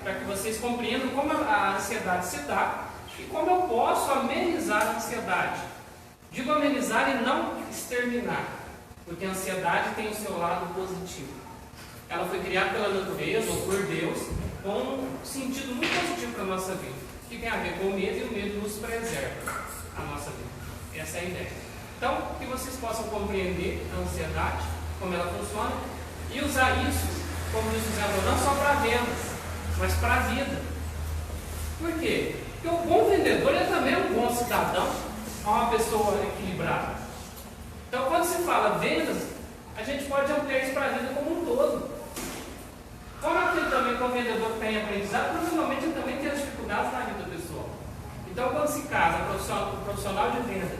Para que vocês compreendam como a ansiedade se dá e como eu posso amenizar a ansiedade. Digo amenizar e não exterminar, porque a ansiedade tem o seu lado positivo. Ela foi criada pela natureza ou por Deus com um sentido muito positivo para a nossa vida, que tem a ver com o medo, e o medo nos preserva a nossa vida. Essa é a ideia. Então, que vocês possam compreender a ansiedade, como ela funciona, e usar isso, como diz o Zé, não só para vendas, mas para a vida. Por quê? Porque o bom vendedor ele também é um bom cidadão, é uma pessoa equilibrada. Então, quando se fala vendas, a gente pode ampliar isso para a vida como um todo. Como aquele também, como vendedor que tem aprendizado, provavelmente ele também tem as dificuldades na vida pessoal. Então, quando se casa o profissional de venda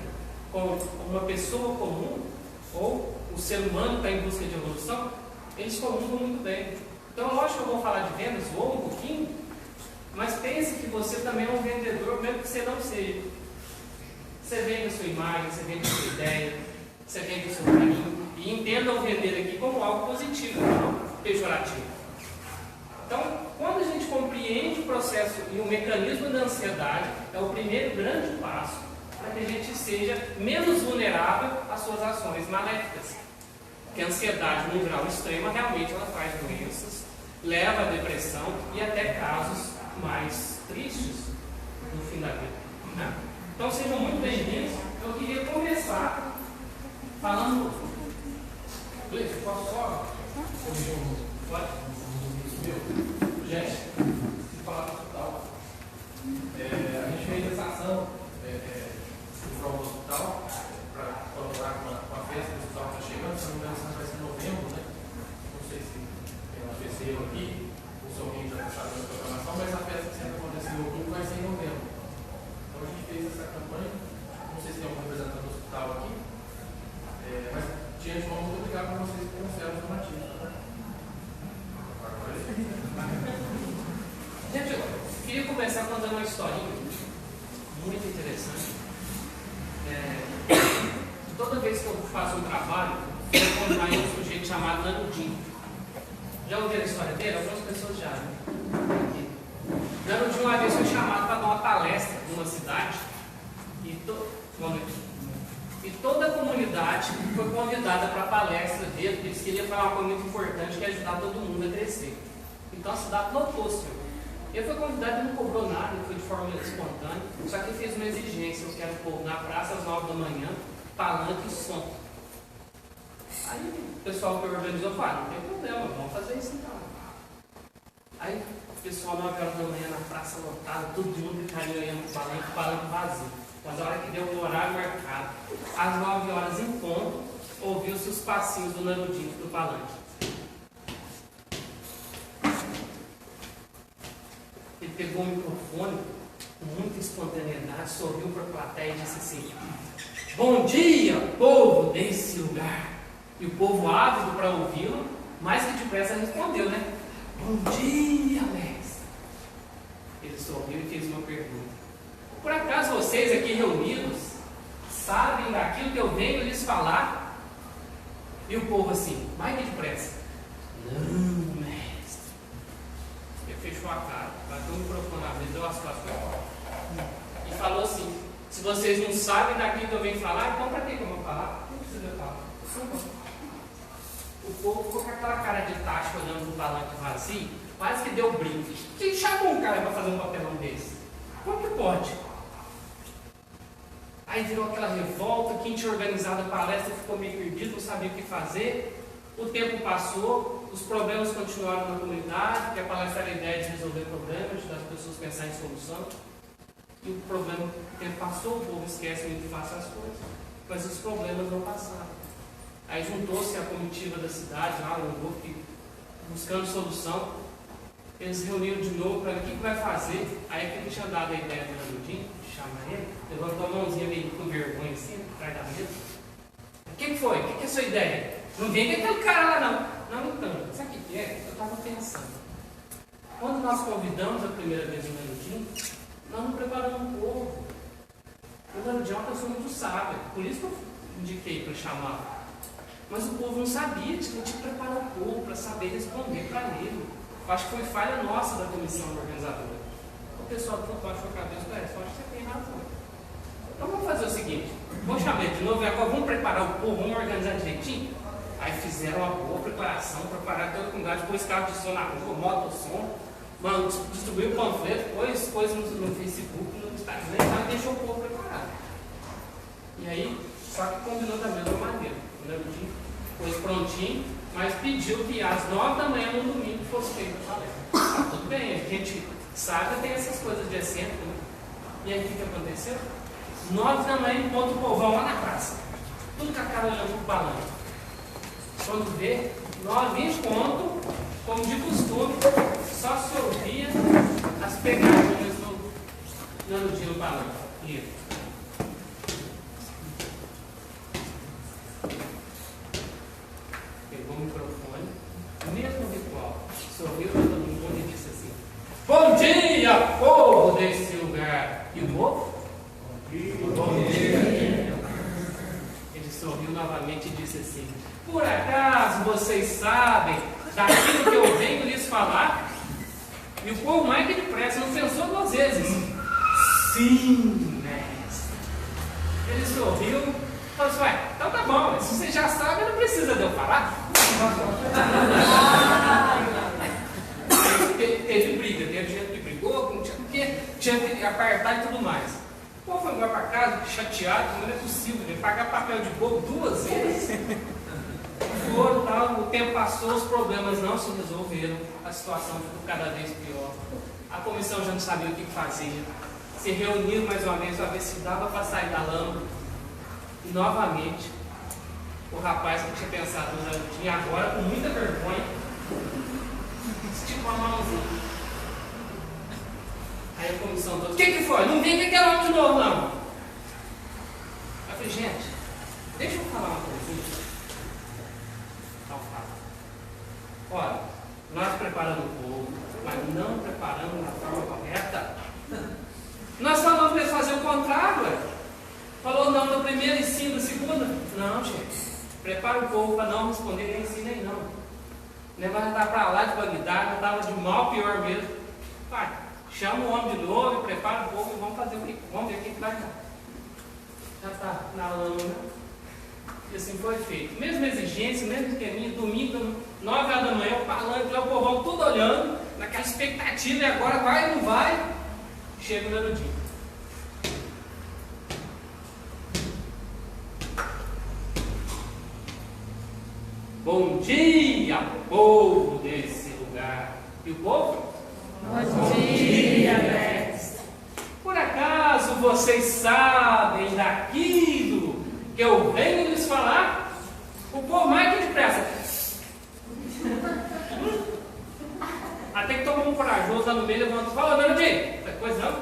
com uma pessoa comum, ou o ser humano que está em busca de evolução, eles comungam muito bem. Então, lógico que eu vou falar de vendas, vou um pouquinho, mas pense que você também é um vendedor, mesmo que você não seja. Você vende a sua imagem, você vende a sua ideia, você vende o seu carinho, e entenda o vender aqui como algo positivo, não pejorativo. Então, quando a gente compreende o processo e o mecanismo da ansiedade, é o primeiro grande passo para que a gente seja menos vulnerável às suas ações maléficas. Porque a ansiedade, num grau extremo, realmente ela traz doenças, leva à depressão e até casos mais tristes no fim da vida, né? Então, sejam muito bem-vindos. Eu queria começar falando... Luiz, posso só... Pode? Gente, se falar do hospital, a gente fez essa ação para o hospital, para colaborar com a festa do hospital que está chegando. Se não me engano, vai ser em novembro, né? Não sei se tem uma festeira aqui, ou se alguém já está sabendo a programação, mas a festa que sempre acontece em outubro vai ser em novembro. Então a gente fez essa campanha. Não sei se tem algum representante do hospital aqui, mas de antemão, muito obrigado por vocês que trouxeram os normativos. Gente, eu queria começar contando uma historinha muito interessante. Toda vez que eu faço um trabalho, eu vou contar um sujeito chamado Nanudinho. Já ouviram a história dele? Algumas pessoas já, né? Nanudinho uma vez foi chamado para dar uma palestra numa cidade e toda a comunidade foi convidada para a palestra dele, porque eles queriam falar uma coisa muito importante, que é ajudar todo mundo a crescer. Então a cidade lotou-se. Ele foi convidado e não cobrou nada, ele foi de forma espontânea, só que ele fez uma exigência: eu quero o povo na praça às 9 da manhã, palanque e som. Aí o pessoal que organizou falou: não tem problema, vamos fazer isso então. Aí o pessoal 9 horas da manhã na praça lotada, todo mundo gritaria olhando para o palanque vazio. Mas a hora que deu o horário marcado, às 9 horas em ponto, ouviu-se os passinhos do Nanudinho do palanque. Ele pegou o microfone com muita espontaneidade, sorriu para a plateia e disse assim: bom dia, povo desse lugar. E o povo ávido para ouvi-lo, mais que depressa respondeu, né? Bom dia, mestre. Ele sorriu e fez uma pergunta: por acaso vocês aqui reunidos sabem daquilo que eu venho lhes falar? E o povo assim, mais que depressa: não, mestre. Ele fechou a cara, bateu o microfone na mesa, deu as costas e falou assim: se vocês não sabem daquilo que eu venho falar, então para que eu vou falar? Não precisa falar. O povo ficou com aquela cara de tacho olhando para o palanque vazio, quase que deu brinco. Quem chamou um cara para fazer um papelão desse? Como que pode? Aí virou aquela revolta, quem tinha organizado a palestra ficou meio perdido, não sabia o que fazer. O tempo passou, os problemas continuaram na comunidade, porque a palestra era a ideia de resolver problemas, de as pessoas pensarem em solução. E o problema, o tempo passou, o povo esquece muito fácil as coisas, mas os problemas não passaram. Aí juntou-se a comitiva da cidade, lá, um grupo buscando solução. Eles reuniram de novo para ver o que vai fazer. Aí aquele tinha dado a ideia do Nanudinho, de chamar ele, levantou a mãozinha meio com vergonha assim, atrás da mesa. O que foi? O que é a sua ideia? Não vem com aquele cara lá não. Não, então, sabe o que é? Eu estava pensando. Quando nós convidamos a primeira vez o Nanudinho, nós não preparamos o povo. O Nanudinho é uma pessoa muito sábia, por isso que eu indiquei para chamar. Mas o povo não sabia, tinha que preparar o povo para saber responder para ele. Eu acho que foi falha nossa da comissão organizadora. O pessoal que não achou a cabeça, eu acho que você tem razão. Então vamos fazer o seguinte: vamos chamar ele de novo, agora vamos preparar o povo, vamos organizar direitinho. Aí fizeram uma boa preparação, prepararam toda a comunidade, pôs carro de som na rua, motossom, distribuiu panfleto, pôs coisas no Facebook, no Instagram, e deixou o povo preparado. E aí, só que combinou da mesma maneira. O Nanudinho pôs prontinho, mas pediu que às 9 da manhã no domingo fosse feito a palestra. Tudo bem, a gente sabe que tem essas coisas de exemplo, né? E aí o que aconteceu? 9 da manhã em ponto, o povão lá na praça, tudo com a cara olhando pro balanço. Quando vê, 9 em ponto, como de costume, só se ouvia as pegadinhas do Nanudinho no balanço. Pegou o microfone, o mesmo ritual, sorriu para todo mundo e disse assim: bom dia, povo desse lugar. E o povo? Bom dia. Ele sorriu novamente e disse assim: por acaso vocês sabem daquilo que eu venho lhes falar? E o povo mais que depressa não pensou 2 vezes. Sim, mestre. Ele sorriu e falou assim: ué, então tá bom, se você já sabe, não precisa de eu falar. Teve briga, teve gente que brigou, porque tinha que apartar e tudo mais. O povo foi embora para casa, chateado, não é possível, ele pagar papel de bobo 2 vezes. Foram, tal, o tempo passou, os problemas não se resolveram, a situação ficou cada vez pior. A comissão já não sabia o que fazia. Se reuniram mais uma vez para ver se dava para sair da lama. E novamente, o rapaz que tinha pensado no Nanudinho, agora com muita vergonha, esticou a mãozinha. Aí a comissão toda: o que foi? Não vem com aquele homem de novo, não. Eu falei: gente, deixa eu falar uma coisinha. Olha, nós preparamos o povo, mas não preparamos da forma correta. Nós falamos para eles fazer o contrário, ué. Falou não no primeiro, ensino, no segundo. Não, gente. Prepara o povo para não responder nem sim nem não. O negócio já estava para lá de Bagdá, já estava de mal pior mesmo. Pai, chama o homem de novo, prepara o povo e vamos fazer o que? Vamos ver o que vai dar. Já está na lâmina. E assim foi feito. Mesma exigência, mesmo esqueminha, domingo, 9 horas da manhã, o palanque lá, o povão tudo olhando, naquela expectativa, e agora vai ou não vai? Chega o dano dia. Bom dia, povo desse lugar. E o povo? Bom dia, mestre. Por acaso vocês sabem daquilo que eu venho lhes falar? O povo mais que depressa. Até que todo mundo corajoso lá no meio levanta e fala: Dona Dini, pois não?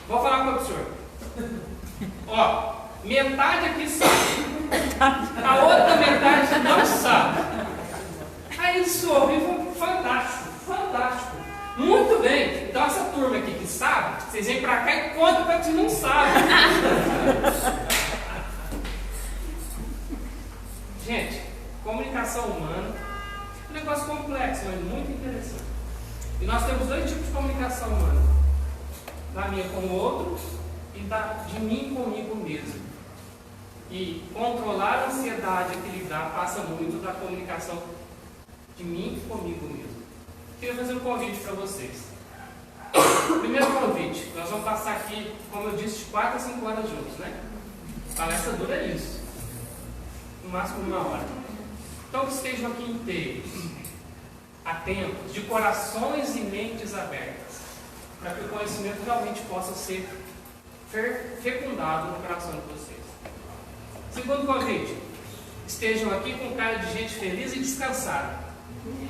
Vou falar com o senhor. Ó, metade aqui sabe, a outra metade não sabe. Aí eles sorriram, fantástico, fantástico. Muito bem, então essa turma aqui que sabe, vocês vêm pra cá e contam para quem não sabe. Gente, comunicação humana é um negócio complexo, mas muito interessante. E nós temos dois tipos de comunicação humana: da minha com o outro e de mim comigo mesmo. E controlar a ansiedade, equilibrar, passa muito da comunicação de mim comigo mesmo. Queria fazer um convite para vocês. Primeiro convite, nós vamos passar aqui, como eu disse, de 4 a 5 horas juntos, né? Palestra dura é isso, no máximo 1 hora. Então que estejam aqui inteiros, atentos, de corações e mentes abertas, para que o conhecimento realmente possa ser fecundado no coração de vocês. Segundo convite, estejam aqui com cara de gente feliz e descansada.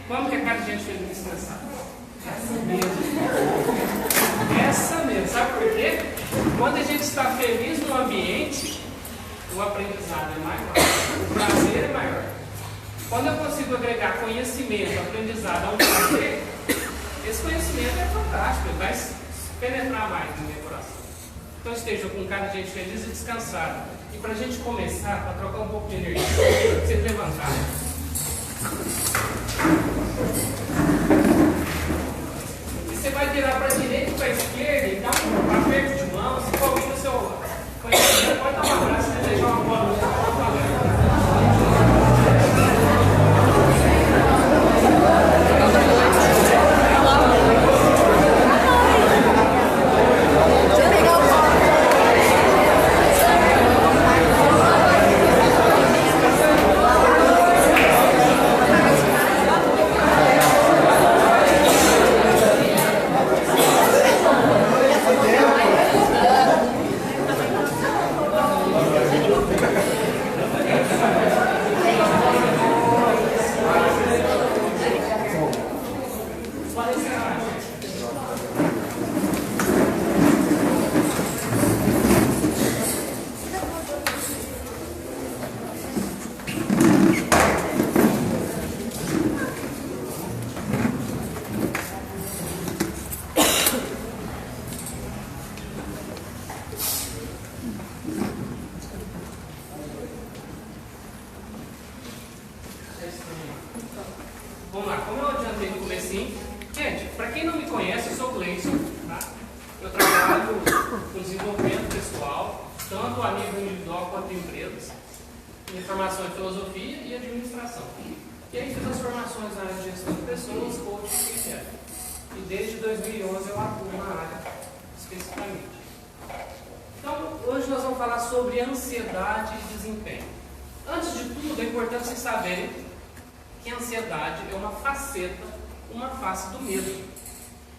Como que é cara de gente feliz e descansada? Essa mesmo. Essa mesmo. Sabe por quê? Quando a gente está feliz no ambiente, o aprendizado é maior, o prazer é maior. Quando eu consigo agregar conhecimento, aprendizado a um prazer, esse conhecimento é fantástico, ele vai penetrar mais no meu coração. Então esteja com cara de gente feliz e descansada. E para a gente começar, para trocar um pouco de energia, vocês levantarem. E você vai virar para a direita e para a esquerda e dar um aperto de mão. Se for alguém no seu conhecimento, pode dar um abraço e deixar uma bola no chão. Vamos lá, como eu adiantei no comecinho, gente, para quem não me conhece, eu sou o Gleison, tá? Eu trabalho com desenvolvimento pessoal, tanto a nível individual quanto em empresas, em formação em filosofia e administração. E aí fiz as formações na área de gestão de pessoas, coaching e critério. E desde 2011 eu atuo na área especificamente. Então, hoje nós vamos falar sobre ansiedade e desempenho. Antes de tudo, é importante vocês saberem que a ansiedade é uma faceta, uma face do medo.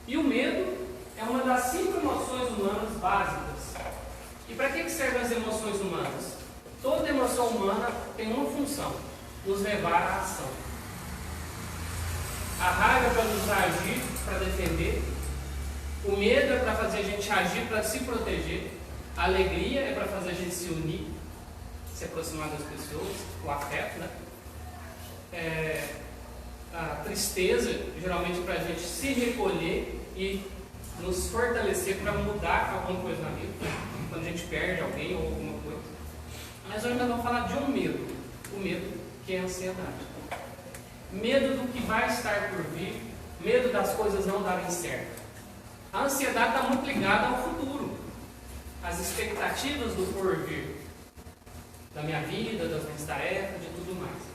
E o medo é uma das 5 emoções humanas básicas. E para que servem as emoções humanas? Toda emoção humana tem uma função: nos levar à ação. A raiva é para nos agir, para defender. O medo é para fazer a gente agir, para se proteger. A alegria é para fazer a gente se unir, se aproximar das pessoas, o afeto, né? A tristeza, geralmente, para a gente se recolher e nos fortalecer para mudar alguma coisa na vida, quando a gente perde alguém ou alguma coisa. Mas hoje nós vamos falar de um medo, o medo que é a ansiedade. medo do que vai estar por vir, medo das coisas não darem certo. A ansiedade está muito ligada ao futuro, às expectativas do porvir, da minha vida, das minhas tarefas, de tudo mais.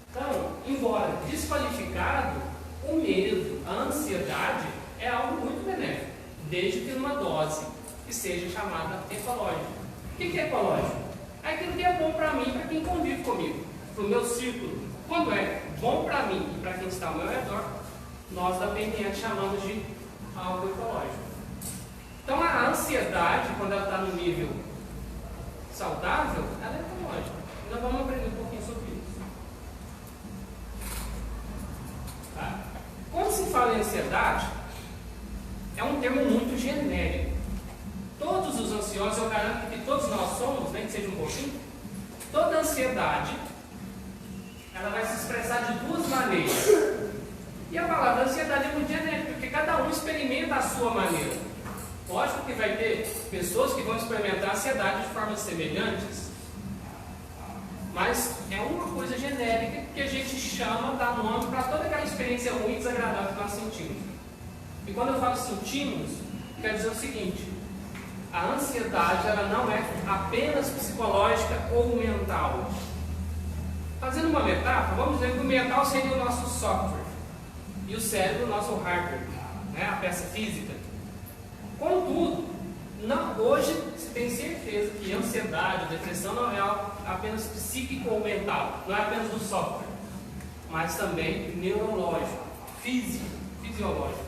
Então, embora desqualificado, o medo, a ansiedade é algo muito benéfico, desde que numa dose que seja chamada ecológica. O que é ecológico? É aquilo que é bom para mim e para quem convive comigo, para o meu círculo. Quando é bom para mim e para quem está ao meu redor, nós da PNL chamamos de algo ecológico. Então a ansiedade, quando ela está no nível saudável, ela é ecológica. Nós vamos aprender um pouquinho sobre isso. Tá? Quando se fala em ansiedade, é um termo muito genérico. Todos os ansiosos, eu garanto que todos nós somos, nem que seja um pouquinho, toda ansiedade, ela vai se expressar de duas maneiras. E a palavra ansiedade é muito genérica, porque cada um experimenta a sua maneira. Lógico que vai ter pessoas que vão experimentar a ansiedade de formas semelhantes, mas é uma coisa genérica que a gente chama, dá nome para toda aquela experiência ruim e desagradável que nós sentimos. E quando eu falo sentimos, quer dizer o seguinte: a ansiedade ela não é apenas psicológica ou mental. Fazendo uma metáfora, vamos dizer que o mental seria o nosso software e o cérebro o nosso hardware, né? A peça física. Contudo, hoje se tem certeza que ansiedade, depressão não é algo apenas psíquico ou mental, não é apenas do software, mas também neurológico, físico, fisiológico.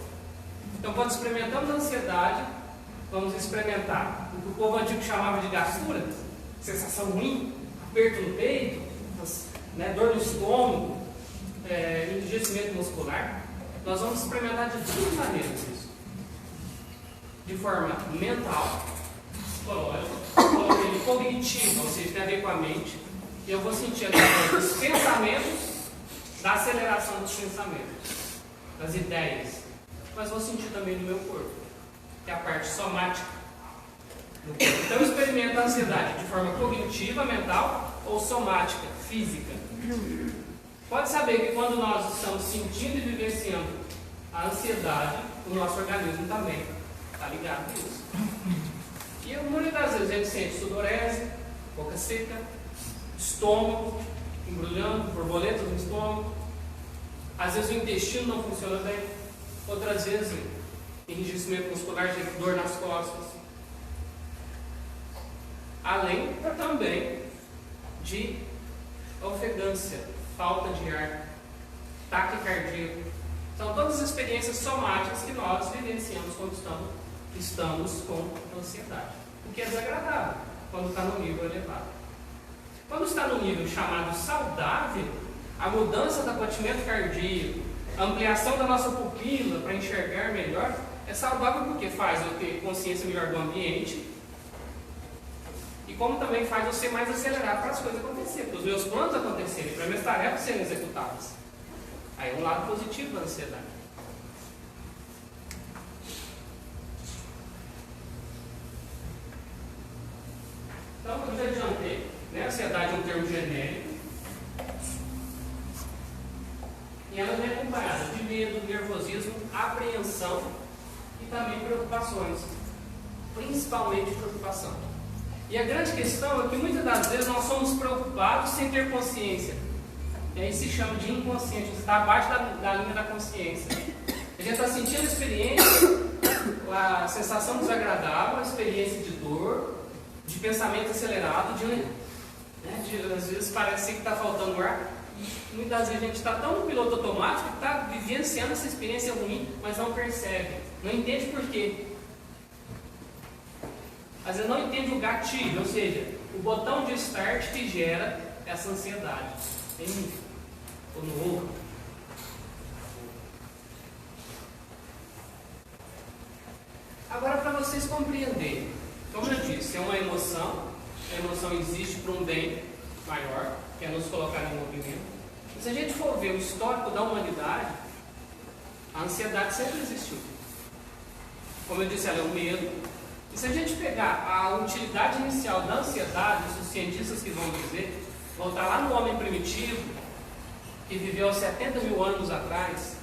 Então, quando experimentamos a ansiedade, vamos experimentar o que o povo antigo chamava de gastura, sensação ruim, aperto no peito, né, dor no estômago, enrijecimento muscular. Nós vamos experimentar de duas maneiras isso. De forma mental, psicológica, cognitiva, ou seja, tem a ver com a mente. E eu vou sentir através dos pensamentos, da aceleração dos pensamentos, das ideias. Mas vou sentir também no meu corpo, que é a parte somática do corpo. Então eu experimento a ansiedade de forma cognitiva, mental ou somática, física. Pode saber que quando nós estamos sentindo e vivenciando a ansiedade, o nosso organismo também está ligado a isso. E muitas das vezes a gente sente sudorese, boca seca, estômago embrulhando, borboletas no estômago. Às vezes o intestino não funciona bem. Outras vezes enrijecimento muscular, dor nas costas. Além também de ofegância, falta de ar, taquicardia. São todas as experiências somáticas que nós vivenciamos quando estamos com ansiedade. O que é desagradável quando está no nível elevado. Quando está no nível chamado saudável, a mudança do batimento cardíaco, a ampliação da nossa pupila para enxergar melhor, é saudável porque faz eu ter consciência melhor do ambiente e como também faz eu ser mais acelerado para as coisas acontecerem, para os meus planos acontecerem, para as minhas tarefas serem executadas. Aí é um lado positivo da ansiedade. Então, como eu já adiantei, né, a ansiedade é um termo genérico e ela vem acompanhada de medo, nervosismo, apreensão e também preocupações, principalmente preocupação. E a grande questão é que muitas das vezes nós somos preocupados sem ter consciência. E aí se chama de inconsciente, você está abaixo da linha da consciência. A gente está sentindo a experiência, a sensação desagradável, a experiência de dor, de pensamento acelerado, às vezes parece que está faltando ar. E muitas vezes a gente está tão no piloto automático que está vivenciando essa experiência ruim, mas não percebe, não entende por quê. Às vezes não entende o gatilho, ou seja, o botão de start que gera essa ansiedade. Ou no outro. Agora, para vocês compreenderem, como eu disse, é uma emoção, a emoção existe para um bem maior, que é nos colocar em movimento. E se a gente for ver o histórico da humanidade, a ansiedade sempre existiu. Como eu disse, ela é o medo. E se a gente pegar a utilidade inicial da ansiedade, os cientistas que vão dizer, voltar lá no homem primitivo, que viveu há 70 mil anos atrás,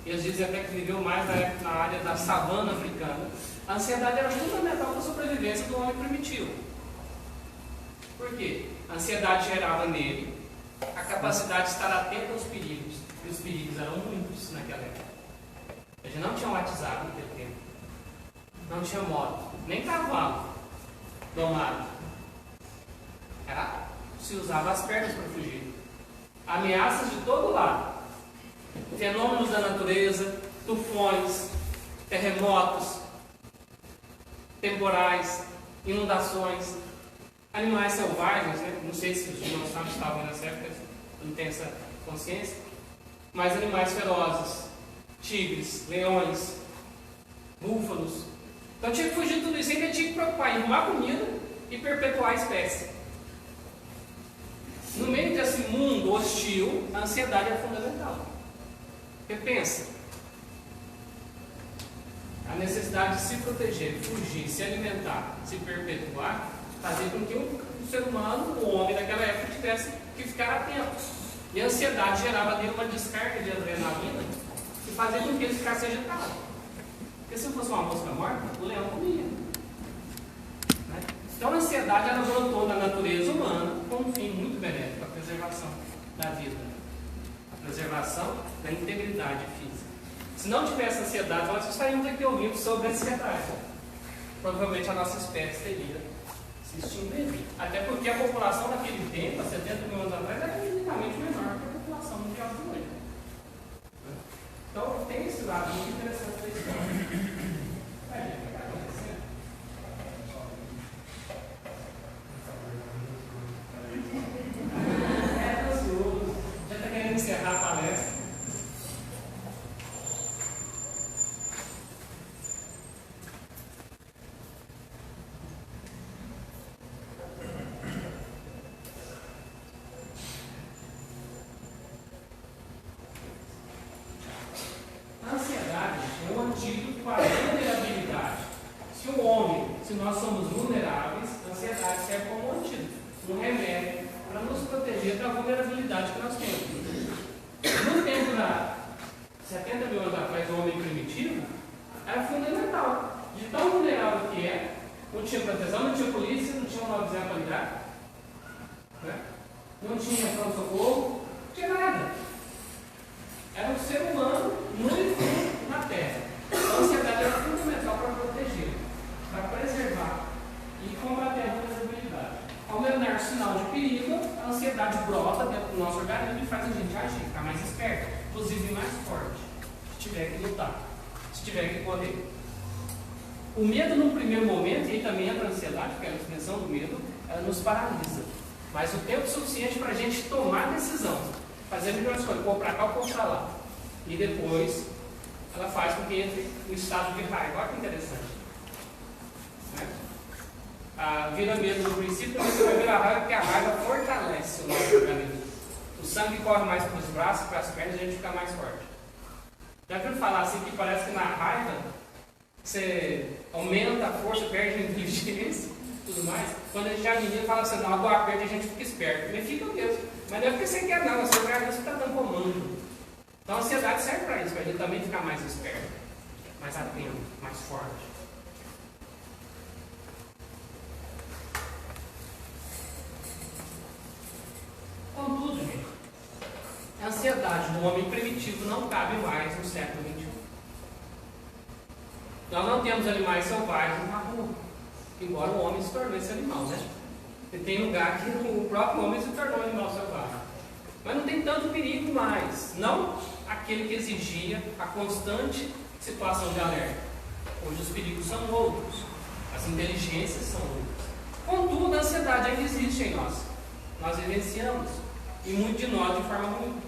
e eles dizem até que viveu mais na área da savana africana, a ansiedade era fundamental para a sobrevivência do homem primitivo. Por quê? A ansiedade gerava nele a capacidade de estar atento aos perigos, e os perigos eram muitos naquela época. A gente não tinha WhatsApp naquele tempo, não tinha moto, nem cavalo domado. Se usava as pernas para fugir. Ameaças de todo lado. Fenômenos da natureza, tufões, terremotos, temporais, inundações, animais selvagens, né? Não sei se os dinossauros estavam nessa época, não tenho essa consciência, mas animais ferozes, tigres, leões, búfalos. Então tinha que fugir de tudo isso, ainda tinha que preocupar em arrumar comida e perpetuar a espécie. No meio desse mundo hostil, a ansiedade é fundamental. Porque pensa, a necessidade de se proteger, fugir, se alimentar, se perpetuar, fazia com que o ser humano, o homem daquela época, tivesse que ficar atento. E a ansiedade gerava nele uma descarga de adrenalina que fazia com que ele ficasse agitado. Porque se fosse uma mosca morta, o leão comia. Né? Então a ansiedade ela brotou na natureza humana com um fim muito benéfico, a preservação da vida, a preservação da integridade física. Se não tivesse ansiedade, nós estaríamos aqui ouvindo sobre a ansiedade. Provavelmente a nossa espécie teria se extinguido. Até porque a população naquele tempo, há 70 mil anos atrás, era infinitamente menor que a população mundial de hoje. Então tem esse lado muito interessante da história. Já está querendo encerrar a palestra. A ansiedade é um antídoto para a vulnerabilidade. Se nós somos vulneráveis, a ansiedade serve como um antídoto, um remédio para nos proteger da vulnerabilidade que nós temos. No tempo da 70 mil anos atrás do homem primitivo, era fundamental. De tão vulnerável que é, não tinha proteção, não tinha polícia, não tinha uma visão para lidar, né? Não tinha pronto-socorro, não tinha nada. Era um ser humano nu e cru na Terra. Então, a ansiedade era fundamental para proteger, para preservar e combater a vulnerabilidade. Ao menor sinal de perigo, a ansiedade brota dentro do nosso organismo e faz a gente agir, ficar mais esperto, inclusive mais forte, se tiver que lutar, se tiver que correr. O medo, no primeiro momento, e aí também entra a ansiedade, porque a expressão do medo, ela nos paralisa. Mas o tempo suficiente para a gente tomar a decisão, fazer a melhor escolha, comprar cá ou comprar lá. E depois, ela faz com que entre o estado de raiva. Olha que interessante. Né? Vira medo no princípio, mas você vai virar raiva porque a raiva fortalece o nosso organismo. O sangue corre mais para os braços, para as pernas, e a gente fica mais forte. Já viu falar assim que parece que na raiva você aumenta a força, perde a inteligência e tudo mais? Quando a gente é menino, fala assim, não, agora perde, a gente fica esperto. Mas fica mesmo. Mas não é porque você quer não, o seu organismo está dando comando. Então a ansiedade serve para isso, para a gente também ficar mais esperto, mais atento, mais forte. Contudo, gente, a ansiedade do homem primitivo não cabe mais no século XXI. Nós não temos animais selvagens na rua, embora o homem se tornou esse animal, né? E tem lugar que o próprio homem se tornou um animal selvagem. Mas não tem tanto perigo mais, não aquele que exigia a constante situação de alerta. Hoje os perigos são outros, as inteligências são outras. Contudo, a ansiedade ainda existe em nós. Nós vivenciamos, e muito de nós de forma ruim.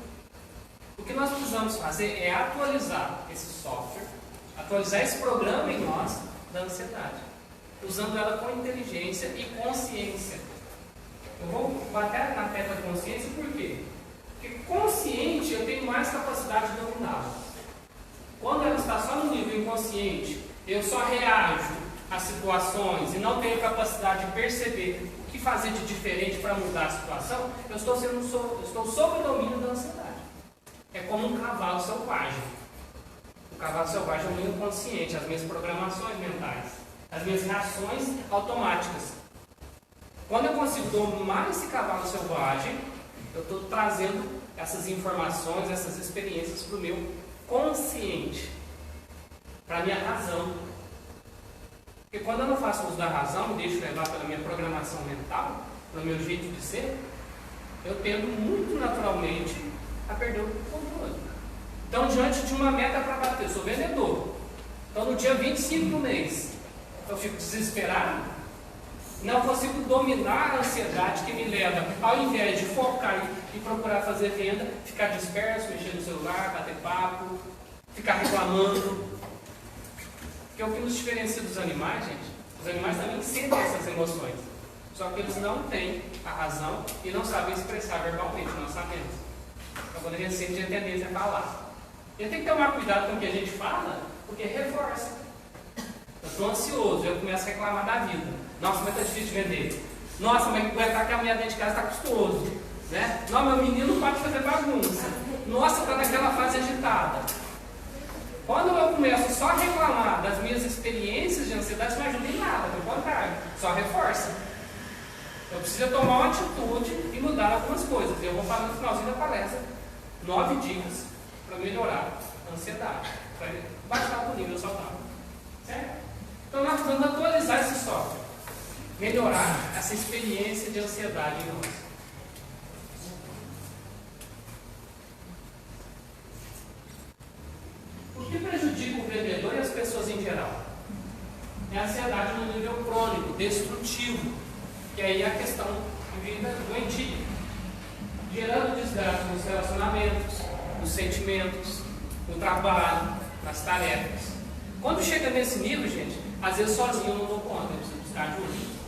O que nós precisamos fazer é atualizar esse software, atualizar esse programa em nós da ansiedade, usando ela com inteligência e consciência. Eu vou bater na tecla da consciência por quê? Porque consciente eu tenho mais capacidade de dominá-la. Quando ela está só no nível inconsciente, eu só reajo a situações e não tenho capacidade de perceber o que fazer de diferente para mudar a situação, eu estou sob o domínio da ansiedade. é como um cavalo selvagem. O cavalo selvagem é o meu inconsciente, as minhas programações mentais, as minhas reações automáticas. Quando eu consigo domar esse cavalo selvagem, eu estou trazendo essas informações, essas experiências para o meu consciente, para a minha razão. Porque quando eu não faço uso da razão, me deixo levar pela minha programação mental, pelo meu jeito de ser, eu tendo muito naturalmente a perder o controle. Então, diante de uma meta para bater, eu sou vendedor. Então, no dia 25 do mês, eu fico desesperado, não consigo dominar a ansiedade que me leva, ao invés de focar e procurar fazer venda, ficar disperso, mexer no celular, bater papo, ficar reclamando. Porque o que nos diferencia dos animais, gente, os animais também sentem essas emoções. Só que eles não têm a razão e não sabem expressar verbalmente, nós sabemos. Então, quando a gente sente, a tendência a falar. E tem que tomar cuidado com o que a gente fala, porque reforça. Eu estou ansioso, eu começo a reclamar da vida. Nossa, mas está difícil de vender. Nossa, mas aguentar que a mulher dentro de casa está custoso. Né? Não, meu menino não pode fazer bagunça. Nossa, está naquela fase agitada. Quando eu começo só a reclamar das minhas experiências de ansiedade, isso não ajuda em nada, pelo contrário, só reforça. Eu preciso tomar uma atitude e mudar algumas coisas. Eu vou falar no finalzinho da palestra 9 dicas para melhorar a ansiedade, para baixar para o nível saudável. Certo? Então nós vamos atualizar esse software, melhorar essa experiência de ansiedade em nós. O que prejudica o vendedor e as pessoas em geral? É a ansiedade no nível crônico, destrutivo, que aí é a questão de vida doentia, gerando desgaste nos relacionamentos, nos sentimentos, no trabalho, nas tarefas. Quando chega nesse nível, gente, às vezes sozinho eu não dou conta, eu preciso buscar ajuda.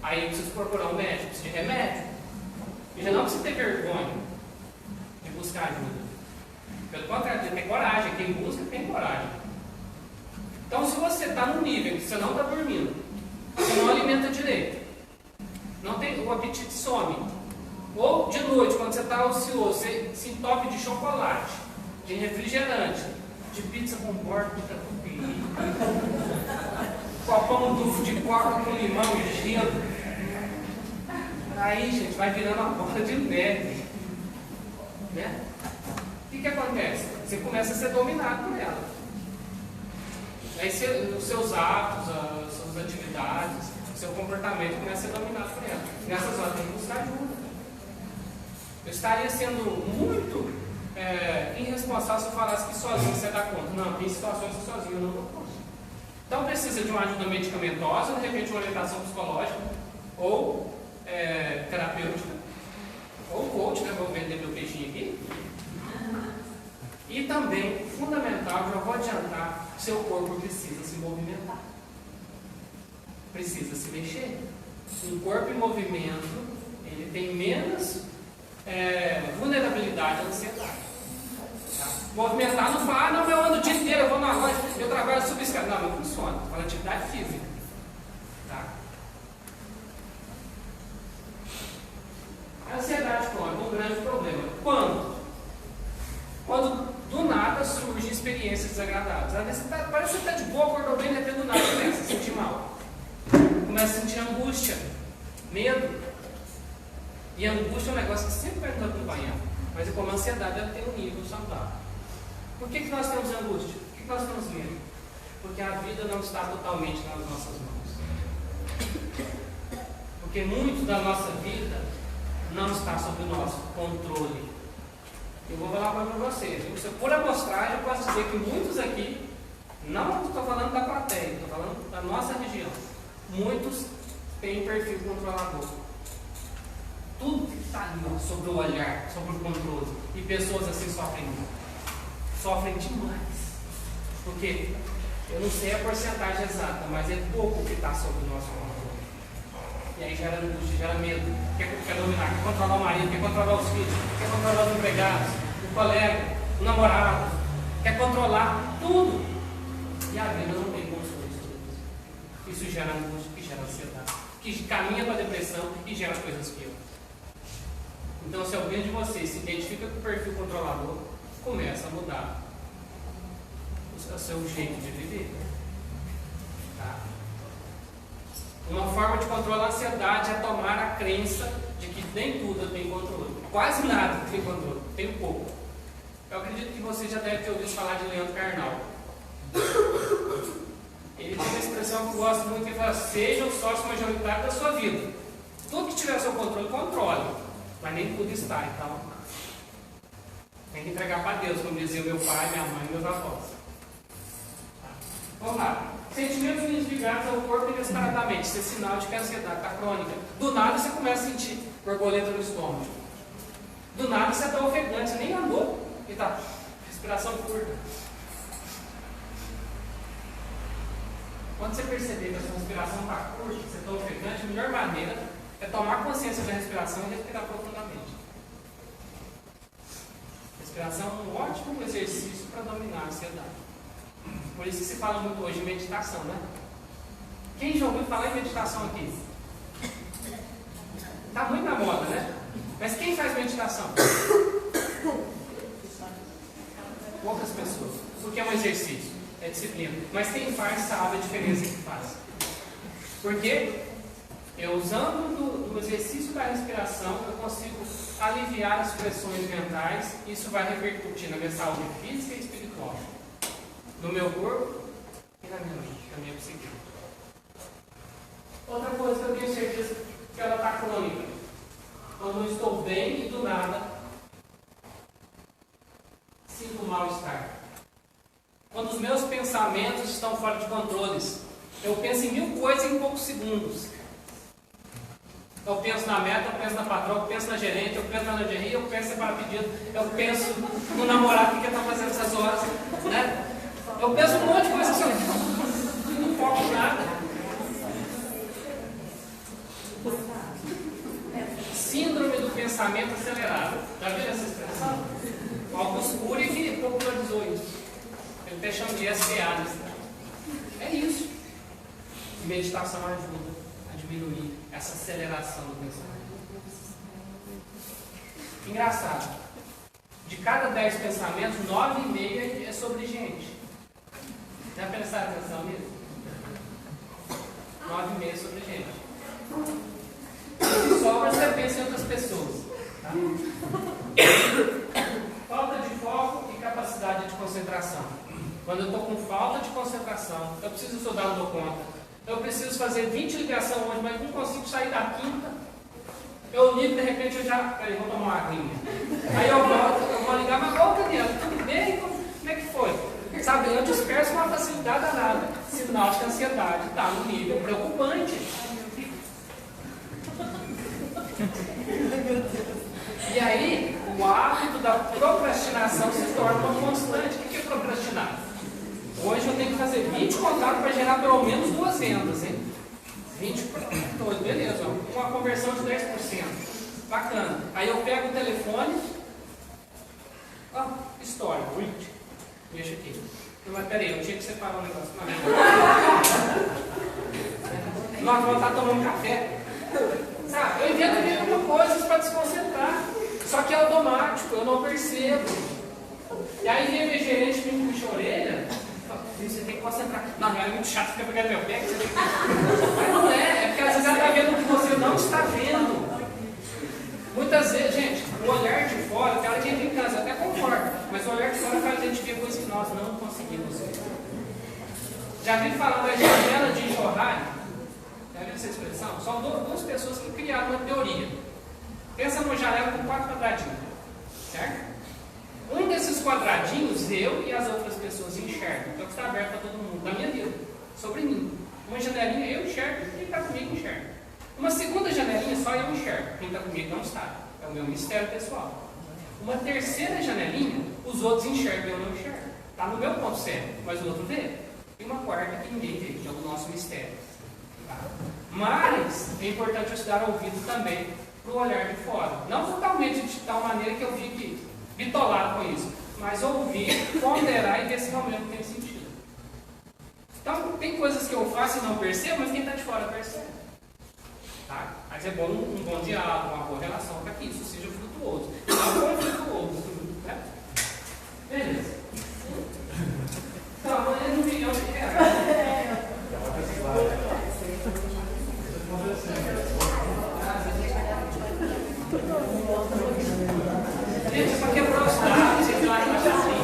Aí eu preciso procurar um médico, preciso de remédio. E já não precisa ter vergonha de buscar ajuda. Pelo contrário, tem que ter coragem. Quem busca tem coragem. Então, se você está num nível que você não está dormindo, você não alimenta direito, não tem, o apetite some, ou de noite, quando você está ocioso, você se entope de chocolate, de refrigerante, de pizza com borda, copão de coca com limão e gelo. Aí, gente, vai virando uma bola de neve. Né? O que acontece? Você começa a ser dominado por ela. Aí os seus hábitos, as suas atividades, o seu comportamento começa a ser dominado por ela. Nessas horas tem que buscar ajuda. Eu estaria sendo muito irresponsável se eu falasse que sozinho você dá conta. Não, tem situações que sozinho eu não dou conta. Então precisa de uma ajuda medicamentosa, de repente uma orientação psicológica, ou terapêutica, ou coach, né? Vou vender meu peixinho aqui. E também, fundamental, já vou adiantar, seu corpo precisa se movimentar. Precisa se mexer. Um corpo em movimento, ele tem menos vulnerabilidade à ansiedade. Tá? Movimentar não fala, não, eu ando o dia inteiro, eu vou na loja, eu trabalho subescada. Não, não funciona. Fala atividade física. Tá? A ansiedade crônica é um grande problema. Quando do nada surgem experiências desagradáveis. Às vezes parece que você está de boa, acordou bem, de repente do nada começa a sentir mal. Começa a sentir angústia, medo. E a angústia é um negócio que sempre vai nos acompanhar. Mas como a ansiedade ela tem um nível saudável. Por que nós temos angústia? Por que nós temos medo? Porque a vida não está totalmente nas nossas mãos. Porque muito da nossa vida não está sob o nosso controle. Eu vou falar para vocês. Por amostragem, eu posso dizer que muitos aqui, não estou falando da plateia, estou falando da nossa região. Muitos têm perfil controlador. Tudo que está ali, sobre o olhar, sobre o controle. E pessoas assim sofrem muito. Sofrem demais. Porque eu não sei a porcentagem exata, mas é pouco que está sob o nosso controle. E aí gera angústia, gera medo. Quer dominar, quer controlar o marido, quer controlar os filhos, quer controlar os empregados, o colega, o namorado. Quer controlar tudo. E a vida não tem controle sobre isso. Isso gera angústia, que gera ansiedade, que caminha para a depressão e gera coisas piores. Então, se alguém de vocês se identifica com o perfil controlador, começa a mudar o seu jeito de viver. Tá? Uma forma de controlar a ansiedade é tomar a crença de que nem tudo eu tenho controle. Quase nada tem controle, tem pouco. Eu acredito que você já deve ter ouvido falar de Leandro Carnal. Ele tem uma expressão que eu gosto muito, que ele fala: seja o sócio majoritário da sua vida. Tudo que tiver ao seu controle, controle. Mas nem tudo está, então tem que entregar para Deus, como dizia meu pai, minha mãe e meus avós. Tá. Vamos lá. Sentimentos ligados ao corpo inesperadamente. Isso é sinal de que a ansiedade está crônica. Do nada você começa a sentir borboleta no estômago. Do nada você está ofegante, você nem andou. E está respiração curta. Quando você perceber que a sua respiração está curta, que você está ofegante, a melhor maneira é tomar consciência da respiração e respirar profundamente. Respiração é um ótimo exercício para dominar a ansiedade. Por isso que se fala muito hoje em meditação, né? Quem já ouviu falar em meditação aqui? Está muito na moda, né? Mas quem faz meditação? Poucas pessoas. Porque é um exercício, é disciplina. Mas quem faz sabe a diferença que faz. Porque eu, usando do exercício da respiração, eu consigo aliviar as pressões mentais. Isso vai repercutir na minha saúde física e espiritual, no meu corpo e na minha mente, na minha psique. Outra coisa que eu tenho certeza que ela está crônica. Quando eu estou bem e do nada sinto mal-estar. Quando os meus pensamentos estão fora de controles. Eu penso em 1000 coisas em poucos segundos. Eu penso na meta, eu penso na patroa, eu penso na gerente, eu penso na lingerie, eu penso em separar pedido, eu penso no namorado, o que ele está fazendo essas horas, né? Eu penso um monte de coisa assim, não foco em nada. Síndrome do pensamento acelerado. Já viram essa expressão? O Augusto Cury que popularizou isso. Ele até chama de SPA. É isso. Meditação ajuda a diminuir essa aceleração do pensamento. Engraçado. De cada 10 pensamentos, 9,5 é sobre gente. Já prestaram atenção nisso? 9,5 é sobre gente. Se sobra, você pensa em outras pessoas. Tá? Falta de foco e capacidade de concentração. Quando eu estou com falta de concentração, eu preciso estudar, não dou conta. Eu preciso fazer 20 ligações hoje, mas não consigo sair da quinta. Eu ligo, de repente eu já... Peraí, vou tomar uma aguinha. Aí eu volto, eu vou ligar, mas ô Daniel, tudo bem? Como é que foi? Sabe, eu disperso com uma facilidade danada. Sinal de que a ansiedade está no nível preocupante. E aí, o hábito da procrastinação se torna uma constante. O que é procrastinar? Hoje eu tenho que fazer 20 contatos para gerar pelo menos 2 vendas, hein? 20 contatos, beleza, ó. Uma conversão de 10%. Bacana. Aí eu pego o telefone, ó, história, deixa aqui. Mas peraí, eu tinha que separar um negócio. Nós vamos estar tomando café. Sabe, eu invento alguma coisa para desconcentrar. Só que é automático, eu não percebo. E aí vem o gerente que me puxa a orelha. Você tem que concentrar. Não, é muito chato, fica pegando meu pé. Mas não é porque às vezes ela está vendo o que você não está vendo. Muitas vezes, gente, o olhar de fora, cara que entra em casa até concorda, mas o olhar de fora faz a gente ver coisas que nós não conseguimos ver. Já vi falar da janela de Johari? Já viu essa expressão? São 2 pessoas que criaram uma teoria. Pensa numa janela com 4 quadradinhos, certo? Um desses quadradinhos, eu e as outras pessoas enxergam. Então está aberto para todo mundo, na minha vida, sobre mim. Uma janelinha eu enxergo, quem está comigo enxerga. Uma segunda janelinha só eu enxergo, quem está comigo não está. É o meu mistério pessoal. Uma terceira janelinha, os outros enxergam e eu não enxergo. Está no meu ponto cego, mas o outro vê. E uma quarta que ninguém vê, que é o nosso mistério. Tá? Mas é importante eu estudar ouvido também para o olhar de fora. Não totalmente de tal maneira que eu fique bitolado com isso, mas ouvir, ponderar e ver se realmente tem sentido. Então, tem coisas que eu faço e não percebo, mas quem está de fora percebe. Tá? Mas é bom um bom diálogo, uma boa relação para que isso seja frutuoso. Não conflituoso. Né? Beleza. Então, amanhã é 1 milhão de reais. Gente, é para quebrar os dados, você vai relaxar assim.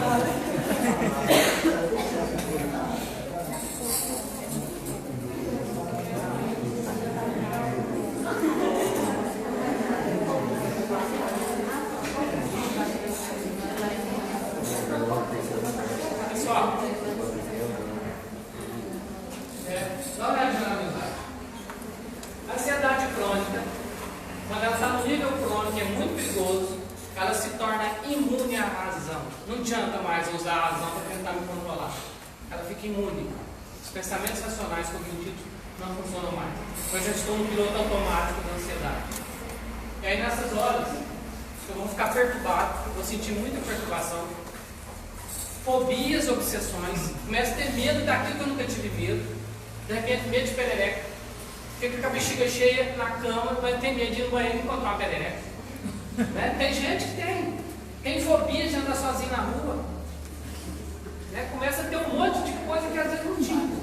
Pessoal, dá uma olhada na ansiedade. A ansiedade crônica, quando ela está no nível crônico, é muito perigoso, ela se torna imune à razão. Não adianta mais usar a razão para tentar me controlar. Ela fica imune. Os pensamentos racionais cognitivos não funcionam mais. Eu já estou no piloto automático da ansiedade. E aí nessas horas, eu vou ficar perturbado, vou sentir muita perturbação, fobias, obsessões, começo a ter medo daquilo que eu nunca tive medo, de repente medo de perereca, fica com a bexiga cheia na cama, vai ter medo de ir no banheiro e encontrar uma perereca. Né? Tem gente que tem fobia de andar sozinho na rua, né? Começa a ter um monte de coisa que às vezes não tinha.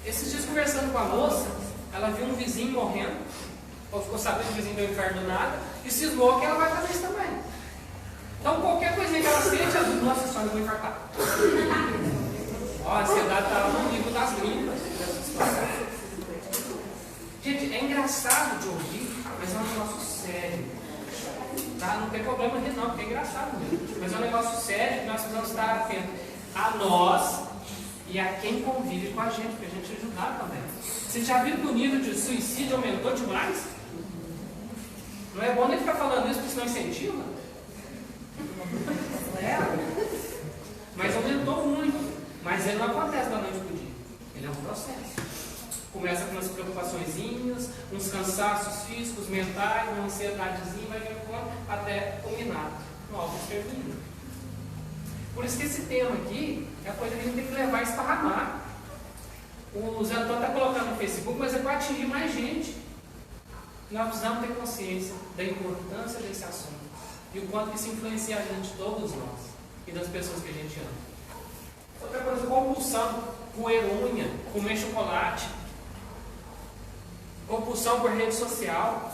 Esses dias conversando com a moça, ela viu um vizinho morrendo, ou ficou sabendo que o vizinho deu infarto do nada, e cismou que ela vai fazer isso também. Então qualquer coisinha que ela sente, ela diz, nossa senhora, eu vou infartar. Ó, a ansiedade está no nível das gringas dessa situação. Gente, é engraçado de ouvir, mas é um negócio sério. Tá? Não tem problema rir não, porque é engraçado mesmo. Mas é um negócio sério que nós precisamos estar atentos a nós e a quem convive com a gente, para a gente ajudar também. Vocês já viram que o nível de suicídio aumentou demais? Não é bom nem ficar falando isso, porque senão incentiva. Mas aumentou muito. Mas ele não acontece da noite para o dia. Ele é um processo. Começa com umas preocupaçõezinhas, uns cansaços físicos, mentais, uma ansiedadezinha, vai levando até culminar no autoextermínio. Por isso que esse tema aqui é a coisa que a gente tem que levar a esparramar. O Zé Antônio está colocando no Facebook, mas é para atingir mais gente. Nós precisamos ter consciência da importância desse assunto e o quanto isso influencia a gente, todos nós, e das pessoas que a gente ama. Outra coisa, compulsão, roer unha, comer chocolate, compulsão por rede social,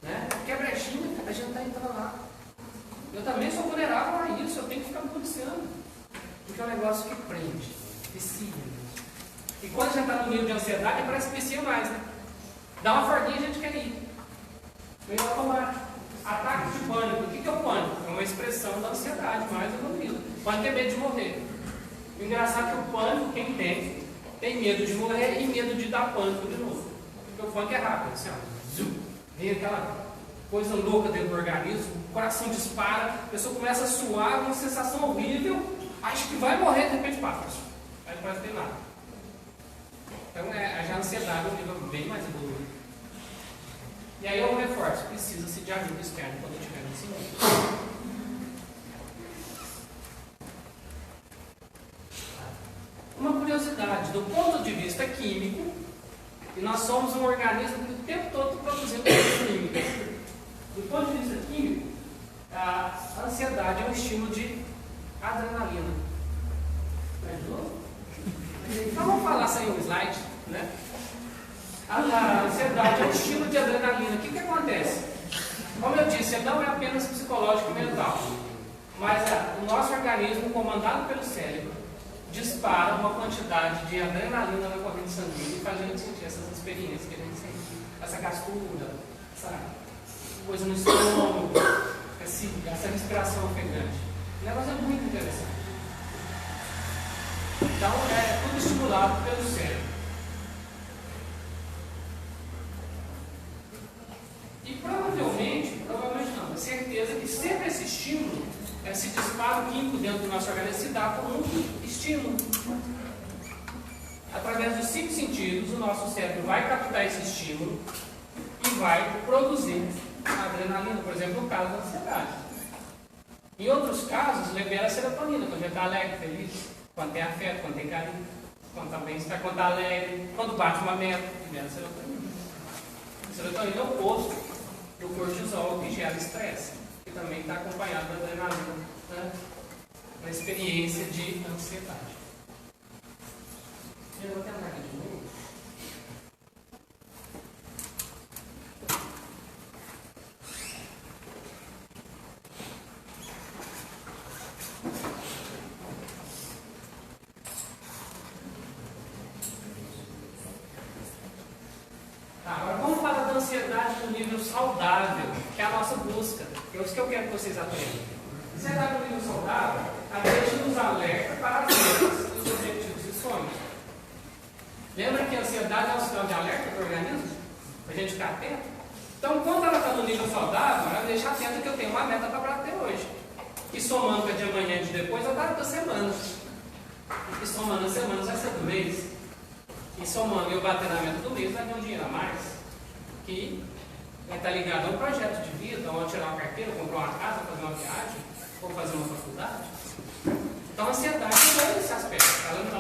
né? Porque a brechinha, a gente está entrando lá. Eu também sou vulnerável a isso, eu tenho que ficar me policiando, porque é um negócio que prende, vicia. E quando já está no nível de ansiedade, parece que vicia mais, né? Dá uma folguinha e a gente quer ir. Meio automático. Ataque de pânico. O que é o pânico? É uma expressão da ansiedade, mais evoluída. Pânico é medo de morrer. O engraçado é que o pânico, quem tem medo de morrer e medo de dar pânico de novo. Porque o pânico é rápido, assim, ó. Zum, vem aquela coisa louca dentro do organismo, o coração dispara, a pessoa começa a suar, uma sensação horrível, acha que vai morrer, de repente passa. Aí não parece ter nada. Então já a ansiedade é um nível bem mais evoluído. E aí eu reforço, precisa-se de ajuda externa quando estiver nesse nível. Uma curiosidade, do ponto de vista químico, e nós somos um organismo que o tempo todo produzindo coisas químicas. Do ponto de vista químico, a ansiedade é um estímulo de adrenalina. Então vamos falar sem um slide, né? A ansiedade é um estímulo de adrenalina. O que acontece? Como eu disse, não é apenas psicológico e mental, mas o nosso organismo, comandado pelo cérebro, dispara uma quantidade de adrenalina na corrente sanguínea e faz a gente sentir essas experiências que a gente sente. Essa gastura, essa coisa no estômago, essa respiração ofegante. O negócio é muito interessante. Então, é tudo estimulado pelo cérebro. E provavelmente não, é certeza que sempre esse estímulo, esse disparo químico dentro do nosso organismo se dá como um estímulo. Através dos 5 sentidos, o nosso cérebro vai captar esse estímulo e vai produzir a adrenalina, por exemplo, no caso da ansiedade. Em outros casos, libera a serotonina, quando a gente está alegre, feliz, quando tem afeto, quando tem carinho, quando está bem-estar, quando está alegre, quando bate uma meta, libera a serotonina. Serotonina é o oposto do cortisol, que gera estresse, que também está acompanhado da adrenalina, né, na experiência de ansiedade. Eu vou tentar aqui de novo. Agora vamos falar da ansiedade no nível saudável, que é a nossa busca, que é isso que eu quero que vocês aprendam. Ansiedade no nível saudável, a gente nos alerta para as metas, os objetivos e sonhos. Lembra que a ansiedade é um sinal de alerta do organismo? Para a gente ficar atento? Então, quando ela está no nível saudável, ela deixa atento que eu tenho uma meta para bater hoje. E somando com a de amanhã e de depois, eu bato da semana. E somando as semanas vai ser do mês. E somando eu bater na meta do mês, vai ter um dinheiro a mais. Que vai estar ligado a um projeto de vida, ou a tirar uma carteira, comprar uma casa, fazer uma viagem, ou fazer uma faculdade. Então a ansiedade é esse aspecto. Ela não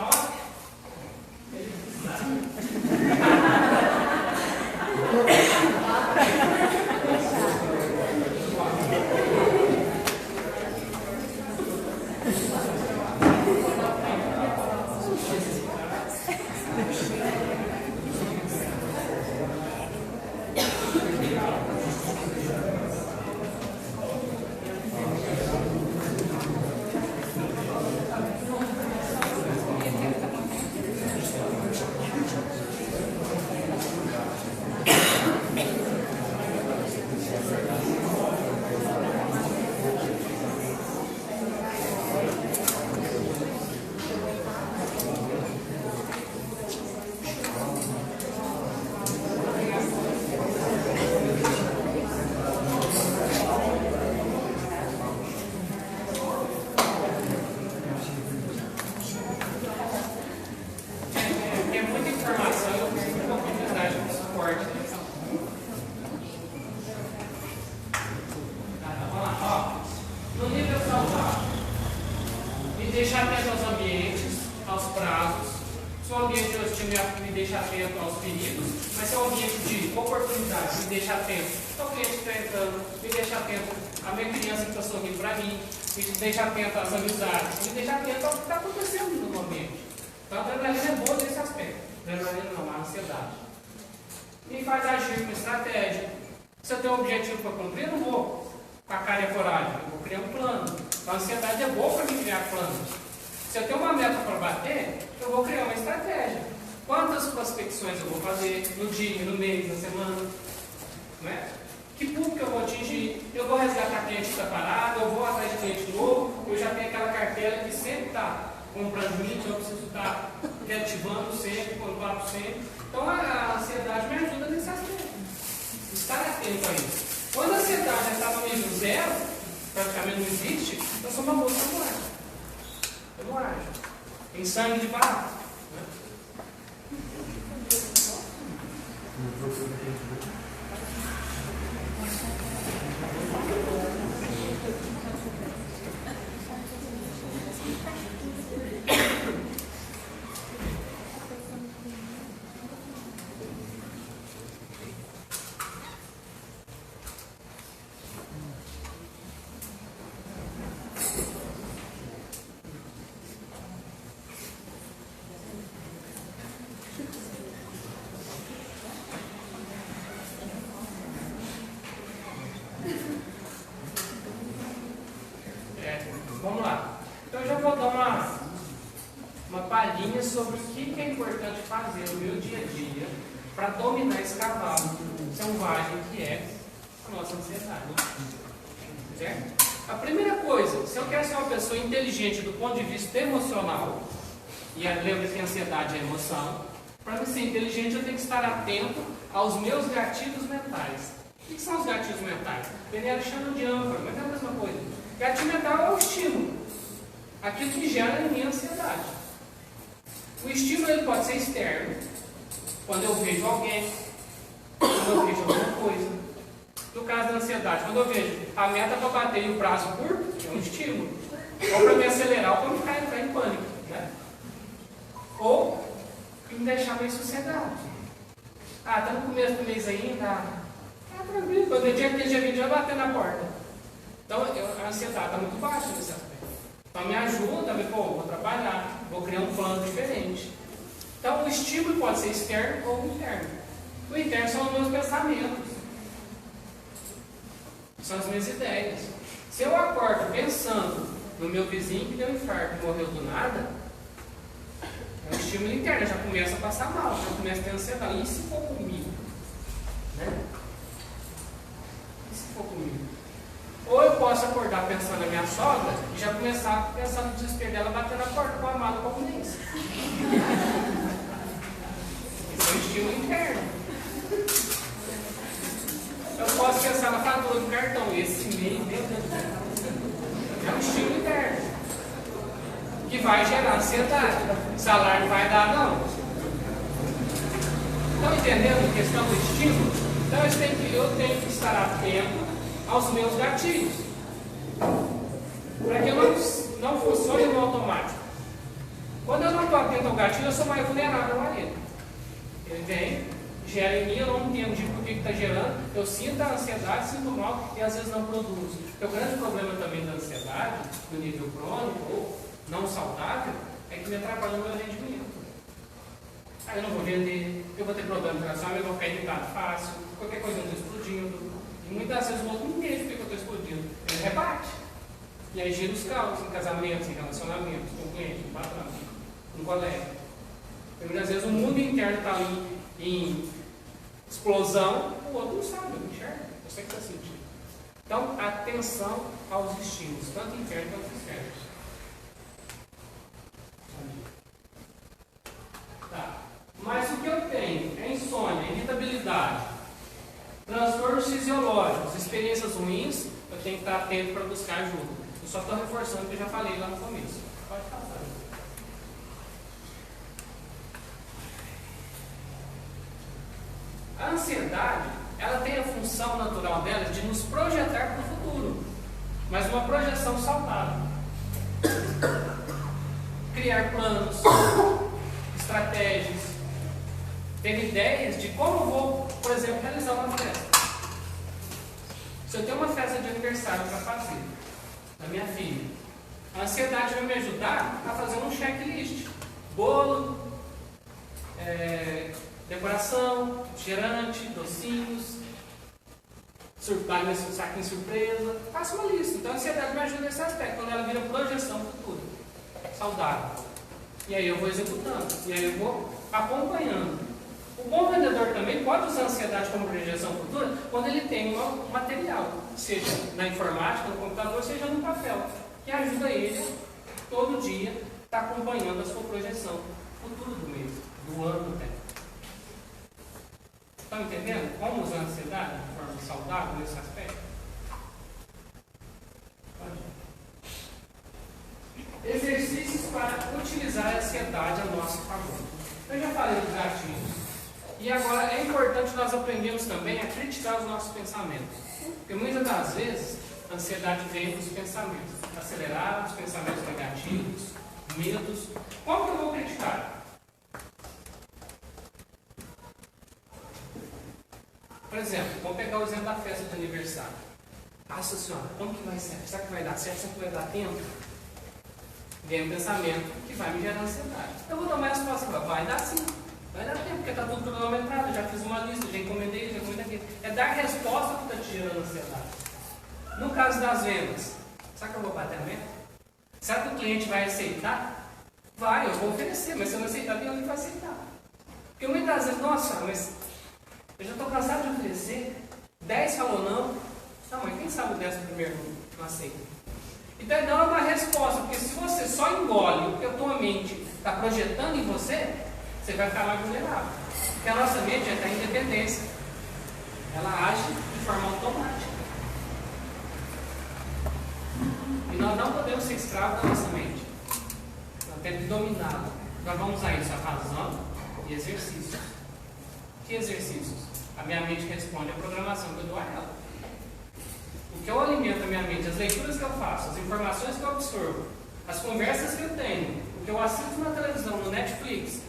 deixa atento às amizades, me deixa atento ao que está acontecendo no ambiente. Então a adrenalina é boa nesse aspecto. Adrenalina não, a ansiedade. Me faz agir com estratégia. Se eu tenho um objetivo para cumprir, eu não vou com a cara e a coragem, eu vou criar um plano. Então a ansiedade é boa para mim criar planos. Se eu tenho uma meta para bater, eu vou criar uma estratégia. Quantas prospecções eu vou fazer no dia, no mês, na semana? Não é? Que público eu vou atingir? Eu vou resgatar cliente que está parado, eu vou atrás de cliente novo, eu já tenho aquela carteira que sempre está comprando leads, eu preciso estar reativando sempre, contato sempre. Então a ansiedade me ajuda nesse aspecto. Estar atento a isso. Quando a ansiedade está no nível zero, praticamente não existe, eu sou uma moça, eu não ajo. Eu não ajo. Tem sangue de barro. Né? Vamos lá. Então eu já vou dar uma palhinha sobre o que é importante fazer no meu dia a dia para dominar esse cavalo selvagem que é a nossa ansiedade. Certo? A primeira coisa, se eu quero ser uma pessoa inteligente do ponto de vista emocional, e lembra que a ansiedade é emoção, para eu ser inteligente eu tenho que estar atento aos meus gatilhos mentais. O que são os gatilhos mentais? Daniel chama de âncora, mas é a mesma coisa. Gatilho mental é o estímulo, aquilo que gera em mim ansiedade. O estímulo ele pode ser externo, quando eu vejo alguém, quando eu vejo alguma coisa. No caso da ansiedade, quando eu vejo a meta para bater e o prazo curto, é um estímulo. Ou para me acelerar, ou para me entrar em pânico. Né? Ou para me deixar meio sossegado. Ah, está no começo do mês ainda, tá tranquilo. Quando eu tinha que dia 20 já bater na porta. Então, a ansiedade está muito baixa nesse aspecto. Então, me ajuda, vou trabalhar, vou criar um plano diferente. Então, o estímulo pode ser externo ou interno. O interno são os meus pensamentos, são as minhas ideias. Se eu acordo pensando no meu vizinho que deu um infarto e morreu do nada, é um estímulo interno, já começa a passar mal, já começa a ter ansiedade. E se for comigo? Né? E se for comigo? Ou eu posso acordar pensando na minha sogra e já começar a pensar no desespero dela bater na porta com a amada comunista. Isso é um estímulo interno. Eu posso pensar na fatura do cartão, esse mês, meu Deus do céu. É um estímulo interno que vai gerar ansiedade. O salário não vai dar, não. Estão entendendo a questão do estímulo? Então eu tenho que estar atento aos meus gatilhos, para que eu não funcione no automático. Quando eu não estou atento ao gatilho, eu sou mais vulnerável a ele. Ele vem, gera em mim, eu não entendo de por que está gerando, eu sinto a ansiedade, sinto mal e às vezes não produzo. Porque o grande problema também da ansiedade, no nível crônico ou não saudável, é que me atrapalha o meu rendimento. Aí eu não vou vender, eu vou ter problema relacionado, eu vou ficar irritado fácil, qualquer coisa eu estou explodindo. E muitas vezes o outro não entende porque eu estou explodindo. Ele rebate. E aí gira os caos em casamentos, em relacionamentos, com o cliente, com o patrão, com o colega. E muitas vezes o mundo interno está ali em explosão, o outro não sabe, não enxerga. Eu sei que está sentindo. Então, atenção aos estímulos, tanto internos quanto externos. Tá. Mas o que eu tenho é insônia, irritabilidade, transtornos fisiológicos, experiências ruins, eu tenho que estar atento para buscar ajuda. Eu só estou reforçando o que eu já falei lá no começo. Pode passar. A ansiedade, ela tem a função natural dela de nos projetar para o futuro, mas uma projeção saudável. Criar planos, estratégias, ter ideias de como eu vou, por exemplo, realizar uma festa. Se eu tenho uma festa de aniversário para fazer, da minha filha, a ansiedade vai me ajudar a fazer um checklist. Bolo, decoração, refrigerante, docinhos, saquinho surpresa. Faça uma lista. Então a ansiedade me ajuda nesse aspecto, quando ela vira projeção futura, saudável. E aí eu vou executando, e aí eu vou acompanhando. O bom vendedor também pode usar a ansiedade como projeção futura quando ele tem um material, seja na informática, no computador, seja no papel, que ajuda ele todo dia a estar acompanhando a sua projeção futura do mês, do ano até. Estão entendendo como usar a ansiedade de forma saudável nesse aspecto? Exercícios para utilizar a ansiedade a nosso favor. Eu já falei dos gatilhos. E agora é importante nós aprendermos também a criticar os nossos pensamentos. Porque muitas das vezes a ansiedade vem dos pensamentos acelerados, pensamentos negativos, medos. Como que eu vou criticar? Por exemplo, vamos pegar o exemplo da festa de aniversário. Nossa senhora, como que vai ser? Será que vai dar certo? Será que vai dar tempo? Vem um pensamento que vai me gerar ansiedade. Eu vou tomar a resposta, vai dar sim. Vai dar tempo, porque está tudo cronometrado, já fiz uma lista, já encomendei aqui. É dar resposta que está te gerando ansiedade. No caso das vendas, será que eu vou bater a meta? Será que o cliente vai aceitar? Vai, eu vou oferecer, mas se eu não aceitar, tem alguém que vai aceitar. Porque muitas vezes, nossa, mas eu já estou cansado de oferecer, 10 falou não, mas quem sabe o 10 primeiro não aceita? Então ele dá uma resposta, porque se você só engole o que a tua mente está projetando em você, você vai ficar mais vulnerável. Porque a nossa mente já está em dependência. Ela age de forma automática. E nós não podemos ser escravos da nossa mente. Nós temos que dominá-la. Nós vamos usar isso a razão e exercícios. Que exercícios? A minha mente responde à programação que eu dou a ela. O que eu alimento a minha mente, as leituras que eu faço, as informações que eu absorvo, as conversas que eu tenho, o que eu assisto na televisão, no Netflix,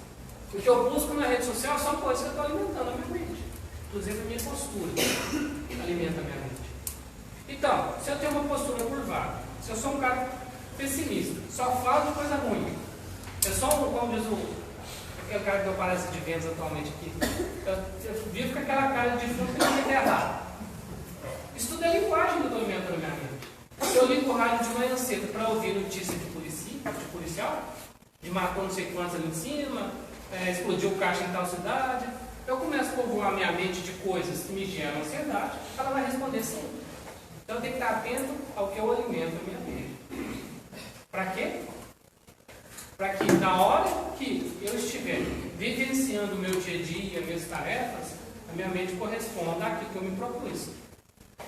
O que eu busco na rede social são coisas que eu estou alimentando a minha mente. Inclusive a minha postura alimenta a minha mente. Então, se eu tenho uma postura curvada, se eu sou um cara pessimista, só falo de coisa ruim, eu sou, como diz aquele cara que eu parece de vendas atualmente aqui, eu vivo com aquela cara de fundo que não tem errado. Isso tudo é linguagem que eu estou alimentando a minha mente. Se eu ligo o rádio de manhã cedo para ouvir notícia de policial, de matou não sei quantos ali em cima, explodiu o caixa em tal cidade, eu começo a povoar minha mente de coisas que me geram ansiedade, ela vai responder sim. Então eu tenho que estar atento ao que eu alimento a minha mente. Para quê? Para que na hora que eu estiver vivenciando o meu dia a dia, minhas tarefas, a minha mente corresponda àquilo que eu me propus.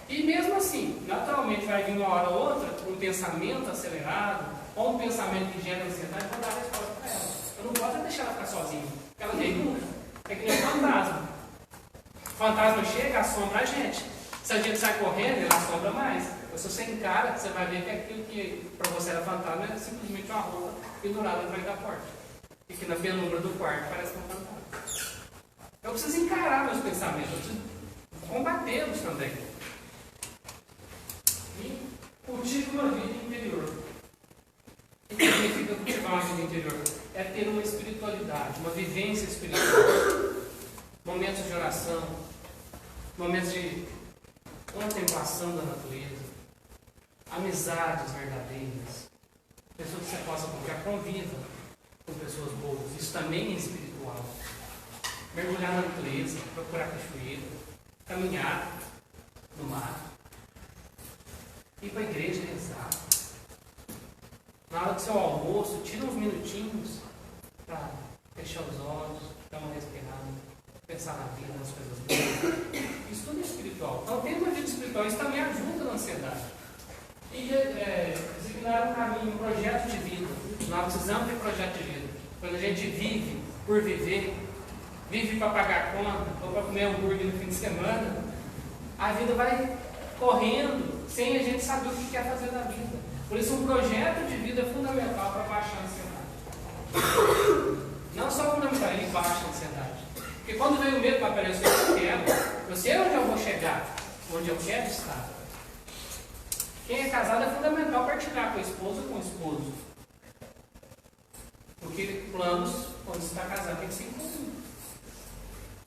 E mesmo assim, naturalmente vai vir uma hora ou outra um pensamento acelerado, ou um pensamento que gera ansiedade, eu vou dar a resposta para ela. Eu não posso deixar ela ficar sozinha, porque ela vem nunca. É que nem um fantasma. O fantasma chega, assombra a gente. Se a gente sai correndo, ele assombra mais. Mas se você encara, você vai ver que aquilo que para você era fantasma é simplesmente uma roupa pendurada atrás da porta. E que na penumbra do quarto parece um fantasma. Eu preciso encarar meus pensamentos, eu preciso combatê-los também. E cultive uma vida interior. O que significa cultivar uma vida interior? É ter uma espiritualidade, uma vivência espiritual. Momentos de oração, momentos de contemplação da natureza, amizades verdadeiras, pessoas que você possa confiar, conviva com pessoas boas. Isso também é espiritual. Mergulhar na natureza, procurar cachoeira, caminhar no mar, ir para a igreja rezar. Na hora do seu almoço, tira uns minutinhos para fechar os olhos, dar uma respirada, pensar na vida, nas coisas boas. Isso tudo é espiritual. Então, ter uma vida espiritual, isso também ajuda na ansiedade. E designar um caminho, um projeto de vida. Nós precisamos de projeto de vida. Quando a gente vive por viver, vive para pagar conta, ou para comer hambúrguer no fim de semana, a vida vai correndo sem a gente saber o que quer fazer da vida. Por isso, um projeto de vida é fundamental para baixar a ansiedade. Não só fundamental, ele baixa a ansiedade. Porque quando vem o medo para aparecer, eu quero, eu sei onde eu vou chegar, onde eu quero estar. Quem é casado é fundamental partilhar com a esposa ou com o esposo. Porque planos, quando você está casado, tem que ser em comum.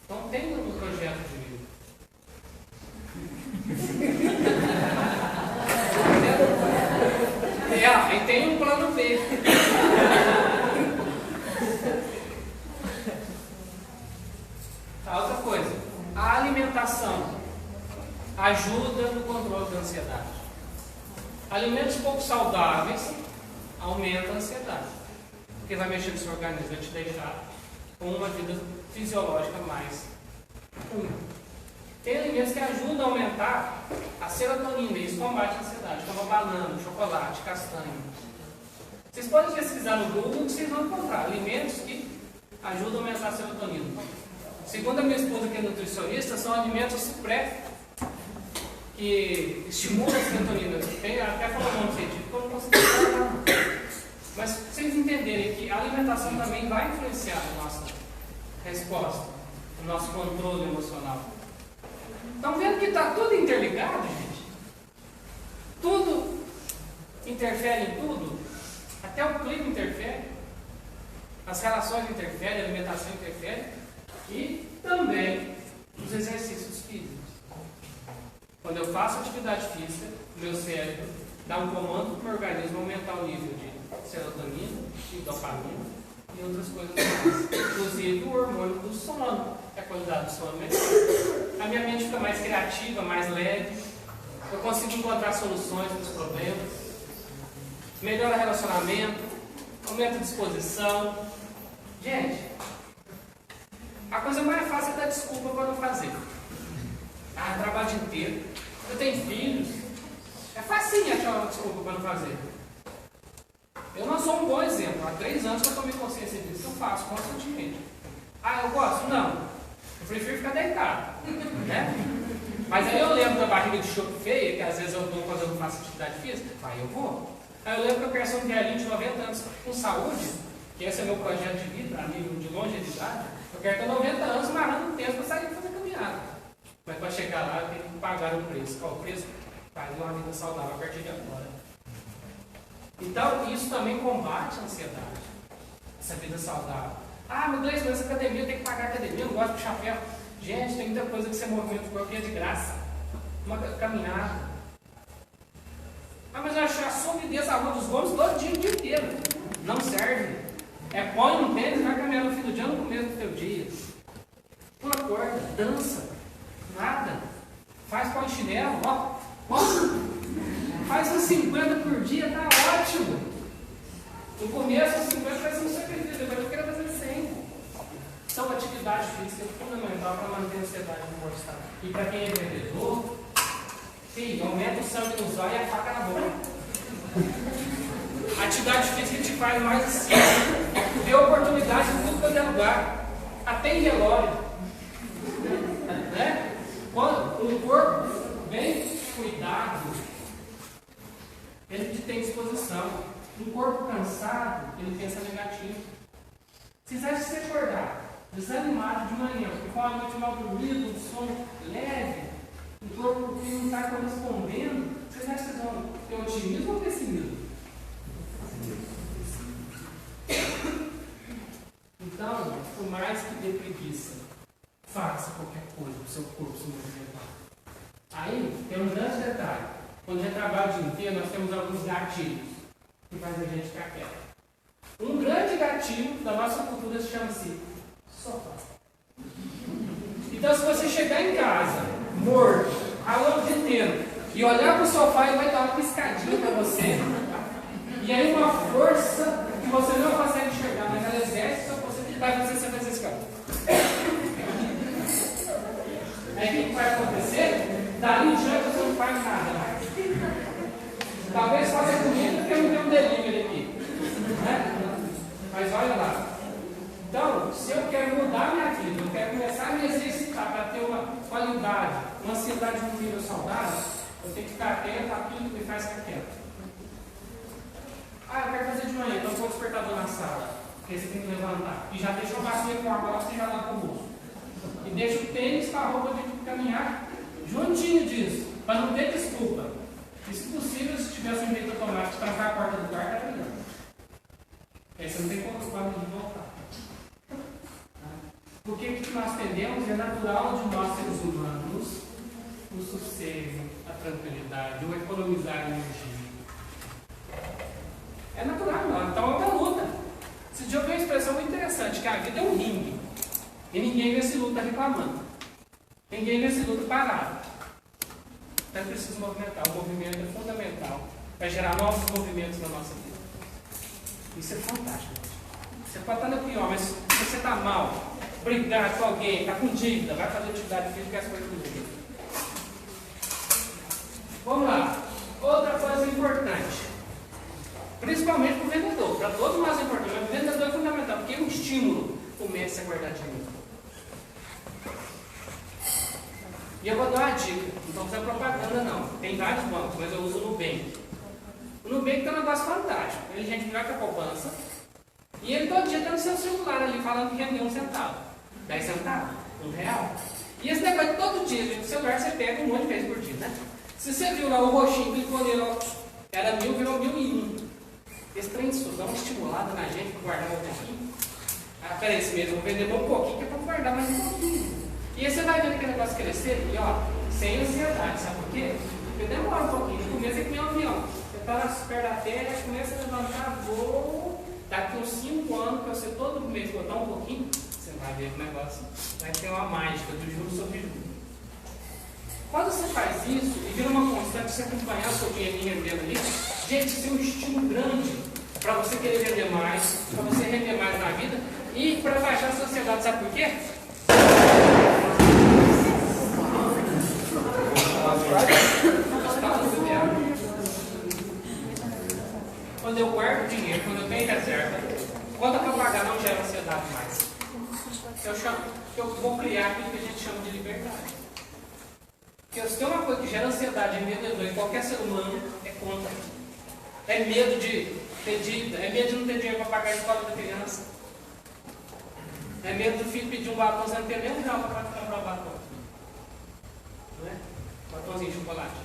Então tem um projeto de vida. Aí tem um plano B. Outra coisa, a alimentação ajuda no controle da ansiedade. Alimentos pouco saudáveis aumentam a ansiedade, porque vai mexer no seu organismo, vai te deixar com uma vida fisiológica mais ruim. Tem alimentos que ajudam a aumentar a serotonina, e isso combate a ansiedade, como banana, chocolate, castanha. Vocês podem pesquisar no Google que vocês vão encontrar alimentos que ajudam a aumentar a serotonina. Segundo a minha esposa, que é nutricionista, são alimentos que estimulam a serotonina. Tem até falou nome científico, eu não consigo falar. Mas vocês entenderem que a alimentação também vai influenciar a nossa resposta, o nosso controle emocional. Estão vendo que está tudo interligado, gente? Tudo interfere em tudo. Até o clima interfere. As relações interferem, a alimentação interfere. E também os exercícios físicos. Quando eu faço atividade física, meu cérebro dá um comando para o meu organismo aumentar o nível de serotonina e dopamina e outras coisas mais. Inclusive o hormônio do sono, a qualidade do sono melhora. A minha mente fica mais criativa, mais leve. Eu consigo encontrar soluções para os problemas. Melhora o relacionamento, aumenta a disposição. Gente, a coisa mais fácil é dar desculpa para não fazer. Eu trabalho o dia inteiro, eu tenho filhos. É facinho achar uma desculpa para não fazer. Eu não sou um bom exemplo. Há 3 anos que eu tomei consciência disso. Eu faço constantemente. Eu gosto? Não. Eu prefiro ficar deitado. Né? Mas aí eu lembro da barriga de chope feia, que às vezes eu dou quando eu não faço atividade física. Aí eu vou. Aí eu lembro que eu quero ser um velhinho de 90 anos com saúde, que esse é meu projeto de vida, a nível de longevidade, eu quero ter 90 anos marrando um tempo para sair e fazer caminhada. Mas para chegar lá, eu tenho que pagar um preço. Qual o preço? Faz uma vida saudável a partir de agora. Então, isso também combate a ansiedade. Essa vida saudável. Ah, meu Deus, mas essa academia, eu tenho que pagar a academia, eu não gosto de puxar ferro. Gente, tem muita coisa que você movimenta o corpo e é de graça. Uma caminhada. Ah, mas eu acho a solidez, a rua dos gomes, todo dia, o dia inteiro. Não serve. Põe um tênis e vai caminhar no fim do dia, no começo do teu dia. Pula corda, dança, nada. Faz polichinelo, ó. Faz uns 50 por dia, tá ótimo. No começo, os 50 vai ser um sacrifício, depois eu quero fazer 100. Então, a atividade física é fundamental para manter a ansiedade no bom estado. E para quem é vendedor, filho, aumenta o sangue nos olhos e a faca na boca. A atividade física te faz mais assim. Dê oportunidade em tudo quanto é lugar. Até em relógio. Né? Quando um corpo bem cuidado, ele tem disposição. Um corpo cansado, ele pensa negativo. Se você acordar desanimado de manhã, porque com a noite mal dormida, um sono leve, o corpo que não está correspondendo, vocês acham que vão ter otimismo ou pessimismo? Então, por mais que dê preguiça, faça qualquer coisa para o seu corpo se movimentar. Aí, tem um grande detalhe. Quando a gente trabalha o dia inteiro, nós temos alguns gatilhos que fazem a gente ficar quieto. Um grande gatilho da nossa cultura chama-se sofá. Então, se você chegar em casa, morto, ralando o dia inteiro, e olhar para o sofá, ele vai dar uma piscadinha para você. E aí uma força que você não consegue enxergar, mas ela exerce, só você vai fazer você fazer esse cara. Aí o que vai acontecer? Dali em diante você não faz nada mais. Talvez faça comida porque não tem um delivery aqui. Né? Mas olha lá. Então, se eu quero mudar minha vida, eu quero começar a me exercitar para ter uma qualidade, uma ansiedade de um nível saudável, eu tenho que ficar atento àquilo que me faz ficar quieto. Ah, eu quero fazer de manhã, então põe o despertador na sala, porque você tem que levantar. E já deixa uma bacia com água lá, você já dá para o bolso. E deixa o tênis com a roupa de caminhar juntinho disso, para não ter desculpa. E se possível, se tivesse um jeito automático, trancar a porta do quarto, era melhor. Aí você não tem como de voltar. Porque o que nós tendemos é natural de nós seres humanos o sossego, a tranquilidade, o economizar energia. É natural, não. Então é uma luta. Esse dia eu vi uma expressão muito interessante, que a vida é um ringue. E ninguém nesse luta reclamando. Ninguém nesse luta parado. Então é preciso movimentar. O movimento é fundamental para gerar novos movimentos na nossa vida. Isso é fantástico. Você pode estar no pior, mas se você está mal, brigar com alguém, está com dívida, vai fazer atividade física e as coisas mudam. Vamos lá. Outra coisa importante. Principalmente para o vendedor. Para todos nós é importante, mas o vendedor é fundamental, porque o estímulo começa a guardar dinheiro. E eu vou dar uma dica, não precisa propaganda não. Tem vários bancos, mas eu uso o Nubank. O Nubank tem um negócio fantástico. Ele gente melhor que a poupança. E ele todo dia está no seu celular ali falando que rendeu 1 centavo, 10 centavos, R$1. E esse negócio todo dia, gente, no celular você pega um monte de vezes por dia, né? Se você viu lá o roxinho, clicou nele, era 1000, virou 1001. Esse trem isso dá uma estimulada na gente para guardar um pouquinho. Ah, peraí, esse mês eu vou vender um pouquinho que é para guardar mais um pouquinho. E aí você vai vendo aquele negócio crescer e ó, sem ansiedade, sabe por quê? Porque demora um pouquinho, no começo é que nem um avião. Você está na super da terra, começa a levantar voo, daqui uns 5 anos, que você todo mês botar um pouquinho, você vai ver que o negócio vai ter uma mágica do juros sobre juros. Quando você faz isso e vira uma constante, você acompanhar o seu dinheirinho rendendo ali, gente, isso é um estímulo grande para você querer vender mais, para você render mais na vida e para baixar a sociedade, sabe por quê? Quando eu guardo dinheiro, quando eu tenho reserva, quando eu pagar não gera ansiedade mais. Eu vou criar aquilo que a gente chama de liberdade. Porque se tem uma coisa que gera ansiedade em vendedor, em qualquer ser humano, é conta. É medo de ter dívida, é medo de não ter dinheiro para pagar a escola da criança. É medo do filho pedir um batom, você não tem nem um real para comprar o batom. Não é? Batomzinho de chocolate.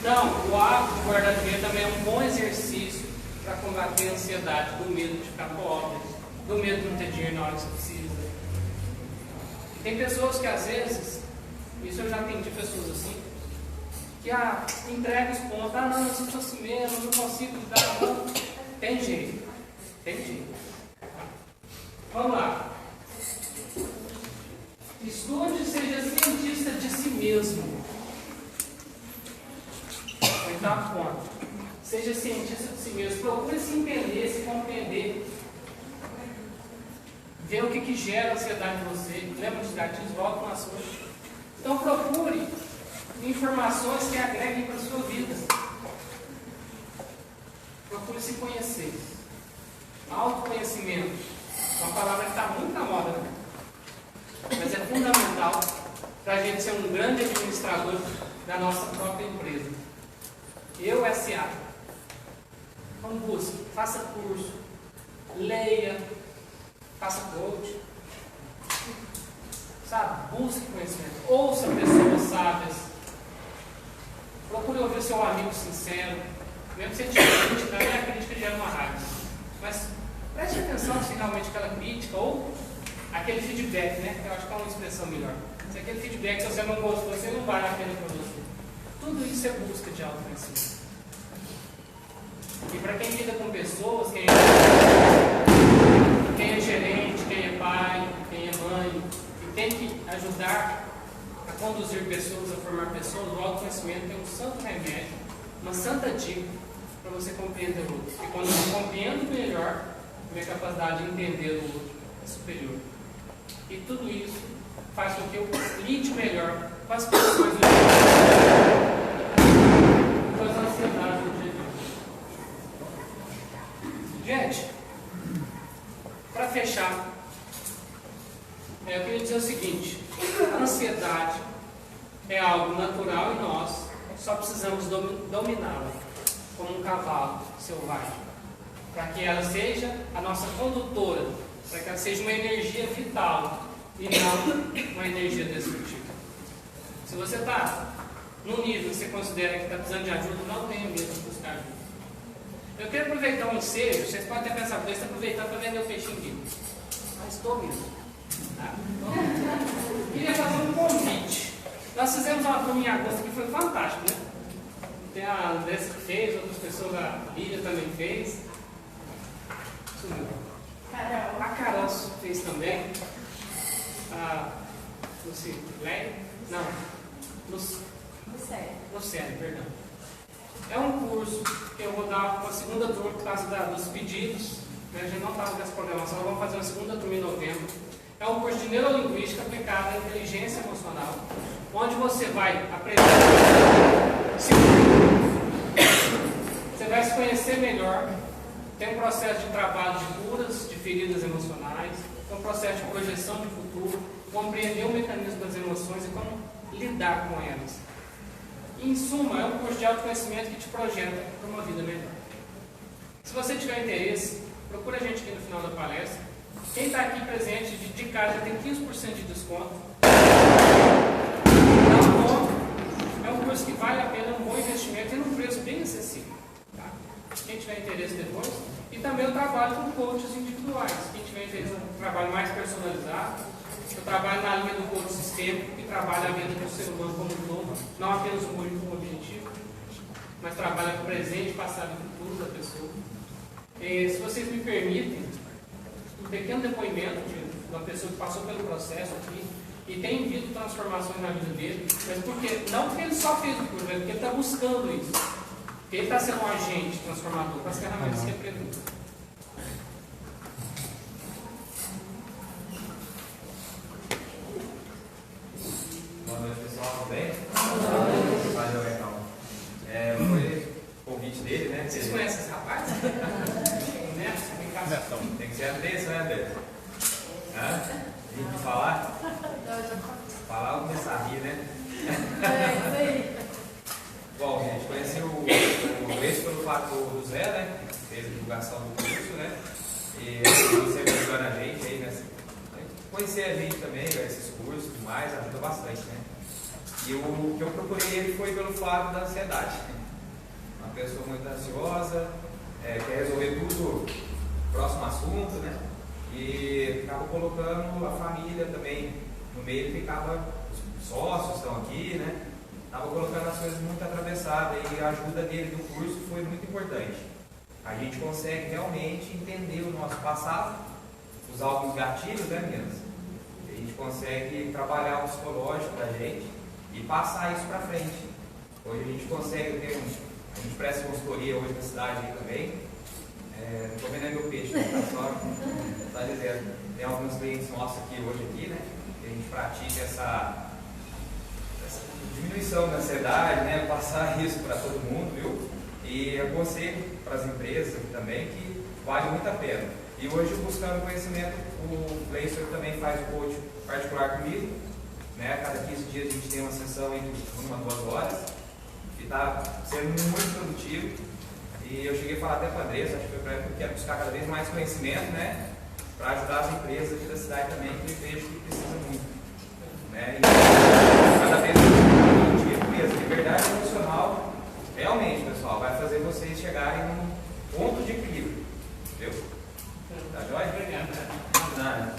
Não, o hábito de guardar dinheiro também é um bom exercício para combater a ansiedade, do medo de ficar pobre, do medo de não ter dinheiro na hora que você precisa. E tem pessoas que às vezes, isso eu já atendi pessoas assim, que entrega os pontos, não, eu sou assim mesmo, eu não consigo lidar, não. Tem jeito, tem jeito. Vamos lá. Estude e seja cientista de si mesmo. Oitavo ponto. Seja cientista de si mesmo. Procure se entender, se compreender. Ver o que gera ansiedade em você. Lembra dos gatilhos? Volta com as coisas. Então procure informações que agreguem para a sua vida. Procure se conhecer. Autoconhecimento. Uma palavra que está muito na moda, né? Mas é fundamental para a gente ser um grande administrador da nossa própria empresa. Eu SA. Então busque, faça curso, leia, faça coach, sabe? Busque conhecimento, ouça pessoas sábias, procure ouvir seu amigo sincero, mesmo que você tiver crítica, nem a crítica gera uma raiva, mas preste atenção se realmente aquela crítica ou aquele feedback, né? Eu acho que é uma expressão melhor. Se aquele feedback, se você não gostou, você não vale a pena para você. Tudo isso é busca de autoconhecimento. E para quem lida com pessoas, quem é gerente, quem é pai, quem é mãe, e tem que ajudar a conduzir pessoas, a formar pessoas, o autoconhecimento é um santo remédio, uma santa dica para você compreender o outro. E quando eu compreendo melhor, minha capacidade de entender o outro é superior. E tudo isso faz com que eu lide melhor com as questões do dia, com as ansiedades do dia. Gente, para fechar, eu queria dizer o seguinte: a ansiedade é algo natural em nós, só precisamos dominá-la, como um cavalo selvagem, para que ela seja a nossa condutora, para que ela seja uma energia vital e não uma energia destrutiva. Se você está num nível que você considera que está precisando de ajuda, não tenha medo de buscar ajuda. Eu quero aproveitar um ensejo, vocês podem até pensar, você está aproveitando para vender o peixinho vivo. Mas estou mesmo. Tá? Então, queria fazer um convite. Nós fizemos uma turma em agosto que foi fantástico, né? Tem a Andressa que fez, outras pessoas, a Lília também fez. Sumiu. A Carol fez também. A Lucilene? Não. Lucélia, perdão. É um curso que eu vou dar para a segunda turma por causa dos pedidos. Né? A gente não estava nessa programação, nós vamos fazer uma segunda turma em novembro. É um curso de neurolinguística aplicada à inteligência emocional, onde você vai aprender. Você vai se conhecer melhor. Tem um processo de trabalho de curas, de feridas emocionais. Tem um processo de projeção de futuro, compreender o mecanismo das emoções e como lidar com elas. Em suma, é um curso de autoconhecimento que te projeta para uma vida melhor. Se você tiver interesse, procura a gente aqui no final da palestra. Quem está aqui presente de casa tem 15% de desconto. É um curso que vale a pena, um bom investimento e num preço bem acessível. Tá? Quem tiver interesse depois. E também eu trabalho com coaches individuais. Quem tiver interesse no trabalho mais personalizado. Eu trabalho na linha do coach sistêmico, que trabalha a vida do ser humano como um todo, não apenas o único objetivo, mas trabalha com o presente, passado e futuro da pessoa. E, se vocês me permitem, um pequeno depoimento de uma pessoa que passou pelo processo aqui e tem vindo transformações na vida dele, mas não porque ele só fez o curso, mas porque ele está buscando isso. Porque ele está sendo um agente transformador com as ferramentas que ele apresenta. Boa noite, pessoal, tudo bem? Valeu, então. Foi o convite dele, né? Vocês conhecem esse rapaz? Tem que ser atenção, né, Beto? Tem que falar? Falar ou começar a rir, né? Bom, gente, conheci o vejo pelo fato do Zé, né? Que fez a divulgação do curso, né? E você ajudando a gente aí, né? Conhecer a gente também, esses cursos e tudo mais, ajuda bastante, né? E o que eu procurei ele foi pelo fato da ansiedade. Uma pessoa muito ansiosa, quer resolver tudo próximo assunto, né? E acaba colocando a família também no meio, ficava, os sócios estão aqui, né? Estava colocando as coisas muito atravessadas e a ajuda dele do curso foi muito importante. A gente consegue realmente entender o nosso passado, usar alguns gatilhos, né, meninas? A gente consegue trabalhar o psicológico da gente e passar isso para frente. Hoje a gente consegue ter a gente presta consultoria hoje na cidade aí também. Não estou vendendo meu peixe, né? Só está dizendo. Tem alguns clientes nossos aqui hoje aqui, né? Que a gente pratica essa diminuição da ansiedade, né? Passar isso para todo mundo, viu? E aconselho para as empresas aqui também que vale muito a pena. E hoje, buscando conhecimento, o Gleison também faz o coach particular comigo, né? Cada 15 dias a gente tem uma sessão entre 1 a 2 horas e está sendo muito produtivo. E eu cheguei a falar até para a Andressa, acho que foi para ela que eu quero buscar cada vez mais conhecimento, né? Para ajudar as empresas aqui da cidade também, que eu vejo que precisa muito, né? E cada vez mais produtivo mesmo. Liberdade emocional, realmente, pessoal, vai fazer vocês chegarem num ponto de equilíbrio. Entendeu? Tá jóia? Obrigado. Nada.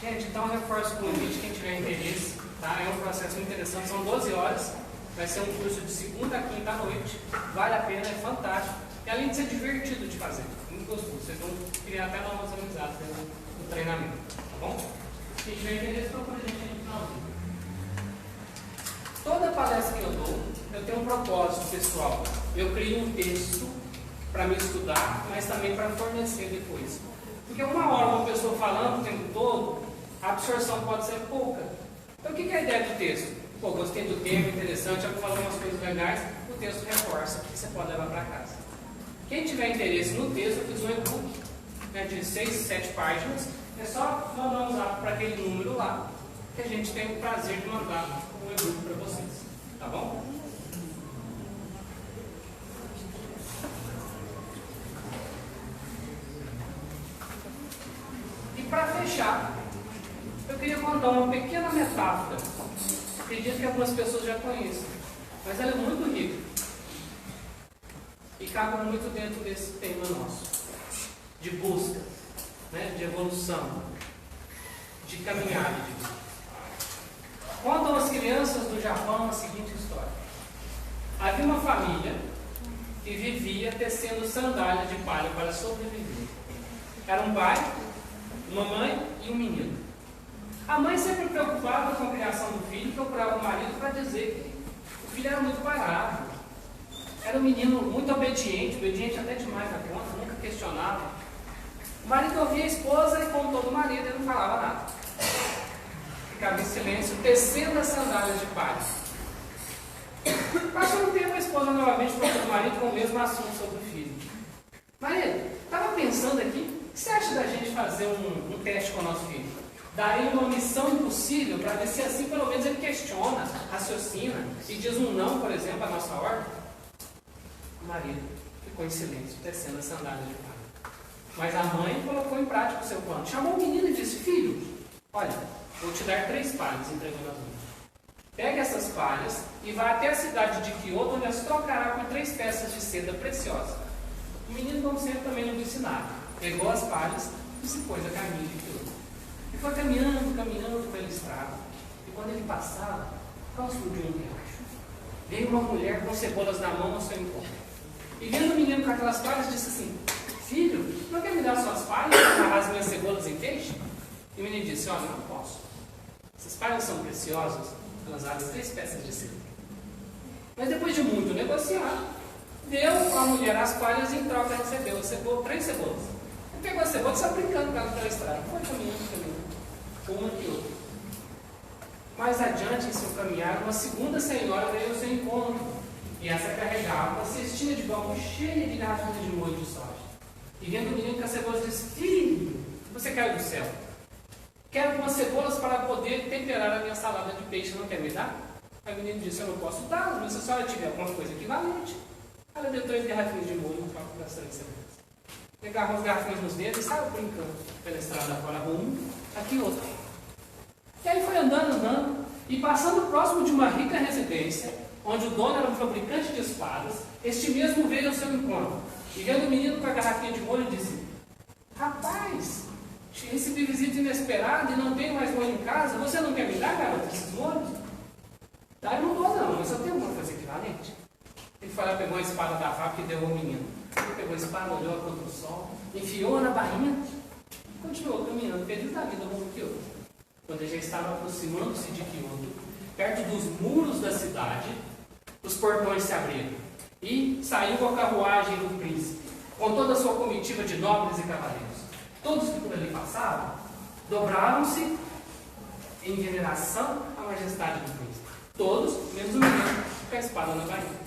Gente, então eu reforço o convite, quem tiver interesse, tá? É um processo muito interessante, são 12 horas, vai ser um curso de segunda a quinta à noite, vale a pena, é fantástico, e além de ser divertido de fazer, muito gostoso, vocês vão criar até novas amizades no treinamento, tá bom? Quem tiver interesse, procura a gente no finalzinho. Toda palestra que eu dou, eu tenho um propósito pessoal, eu crio um texto para me estudar, mas também para fornecer depois. Porque uma hora uma pessoa falando o tempo todo, a absorção pode ser pouca. Então o que é a ideia do texto? Pô, gostei do tema, interessante, eu vou falar umas coisas legais, o texto reforça, que você pode levar para casa. Quem tiver interesse no texto, eu fiz um e-book, né, de 6, 7 páginas, é só mandar um zap para aquele número lá, que a gente tem o prazer de mandar um e-book para vocês. Tá bom? E para fechar, eu queria contar uma pequena metáfora. Acredito que algumas pessoas já conhecem, mas ela é muito rica e cabe muito dentro desse tema nosso, de busca, né, de evolução, de caminhada de vida. Contam as crianças do Japão a seguinte história. Havia uma família que vivia tecendo sandálias de palha para sobreviver. Era um pai, uma mãe e um menino. A mãe, sempre preocupada com a criação do filho, procurava o marido para dizer que o filho era muito parado. Era um menino muito obediente até demais na conta, nunca questionava. O marido ouvia a esposa e, como todo marido, ele não falava nada. Ficava em silêncio, tecendo as sandálias de palha. Passou um tempo, a esposa novamente procurou o marido com o mesmo assunto sobre o filho. Marido, estava pensando aqui, o que você acha da gente fazer um teste com o nosso filho? Daí uma missão impossível para ver se assim pelo menos ele questiona, raciocina e diz um não, por exemplo, à nossa ordem. O marido ficou em silêncio, tecendo a sandália de palha. Mas a mãe colocou em prática o seu plano. Chamou o menino e disse: filho, olha, vou te dar 3 palhas, entregando as mãos. Pegue essas palhas e vá até a cidade de Kyoto, onde as trocará por 3 peças de seda preciosa. O menino, como sempre, também não disse nada. Pegou as palhas e se pôs a caminho de Kyoto. E foi caminhando pela estrada. E quando ele passava, próximo de um riacho, veio uma mulher com cebolas na mão ao seu encontro. E vendo o menino com aquelas palhas, disse assim: filho, não quer me dar suas palhas para amarrar as minhas cebolas em peixe? E o menino disse: olha, não posso. Essas palhas são preciosas, elas valem 3 peças de seda. Mas depois de muito negociar, deu à mulher as palhas e em troca recebeu 3 cebolas. Ele pegou a cebola e saiu brincando com ela pela estrada. Foi caminhando, uma que outra. Mais adiante em seu caminhar, uma segunda senhora veio ao seu encontro. E essa carregava uma cestinha de bambu cheia de garrafinhas de molho de soja. E vendo o menino com as cebolas, disse: filho, você caiu do céu. Quero algumas cebolas para poder temperar a minha salada de peixe, não quer me dar? Aí o menino disse: eu não posso dar, mas se a senhora tiver alguma coisa equivalente. Ela deu 3 garrafinhas de molho para a coração de segurança. Pegava as garrafinhas nos dedos e saiu brincando pela estrada fora, aqui outra. E aí foi andando, e passando próximo de uma rica residência, onde o dono era um fabricante de espadas, este mesmo veio ao seu encontro. E vendo o menino com a garrafinha de molho, disse: rapaz, recebi visita inesperada e não tenho mais molho em casa, você não quer me dar, garota, esses molhos? Daí não dou não, mas eu tenho uma coisa equivalente. Ele foi lá, pegou a espada da fábrica e deu ao menino. Ele pegou a espada, olhou contra o sol, enfiou na bainha e continuou caminhando, feliz da vida, como que outro. Quando ele já estava aproximando-se de Kyoto, perto dos muros da cidade, os portões se abriram e saiu a carruagem do príncipe, com toda a sua comitiva de nobres e cavaleiros. Todos que por ali passavam, dobravam-se em veneração à majestade do príncipe. Todos, menos o menino, com a espada na bainha.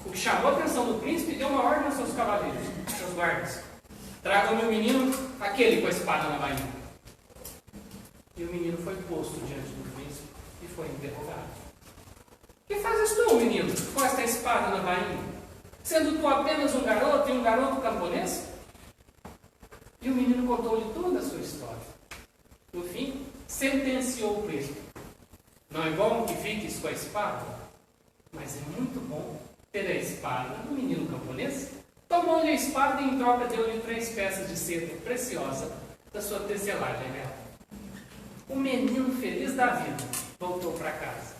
O que chamou a atenção do príncipe deu uma ordem aos seus cavaleiros, seus guardas: tragam meu menino, aquele com a espada na bainha. E o menino foi posto diante do príncipe e foi interrogado. Que fazes tu, menino, com esta espada na bainha? Sendo tu apenas um garoto e um garoto camponês? E o menino contou-lhe toda a sua história. No fim, sentenciou o príncipe: não é bom que fiques com a espada, mas é muito bom ter a espada do menino camponês. Tomou-lhe a espada e em troca deu-lhe 3 peças de seda preciosa da sua tecelagem real. O menino, feliz da vida, voltou para casa.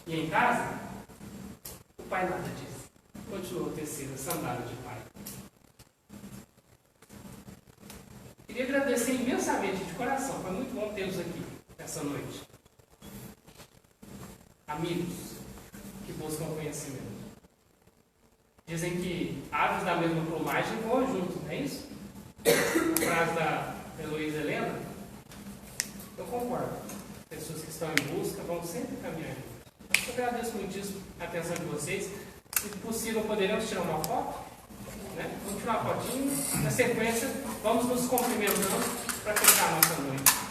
E em casa, o pai nada disse. Continuou a tecer a sandália de pai. Queria agradecer imensamente, de coração. Foi muito bom tê-los aqui essa noite. Amigos que buscam conhecimento. Dizem que aves da mesma plumagem voam juntos, não é isso? A frase da Heloísa Helena. Eu concordo. Pessoas que estão em busca vão sempre caminhar. Eu agradeço muitíssimo a atenção de vocês. Se possível, poderemos tirar uma foto? Né? Vamos tirar uma fotinho. Na sequência, vamos nos cumprimentando para fechar a nossa noite.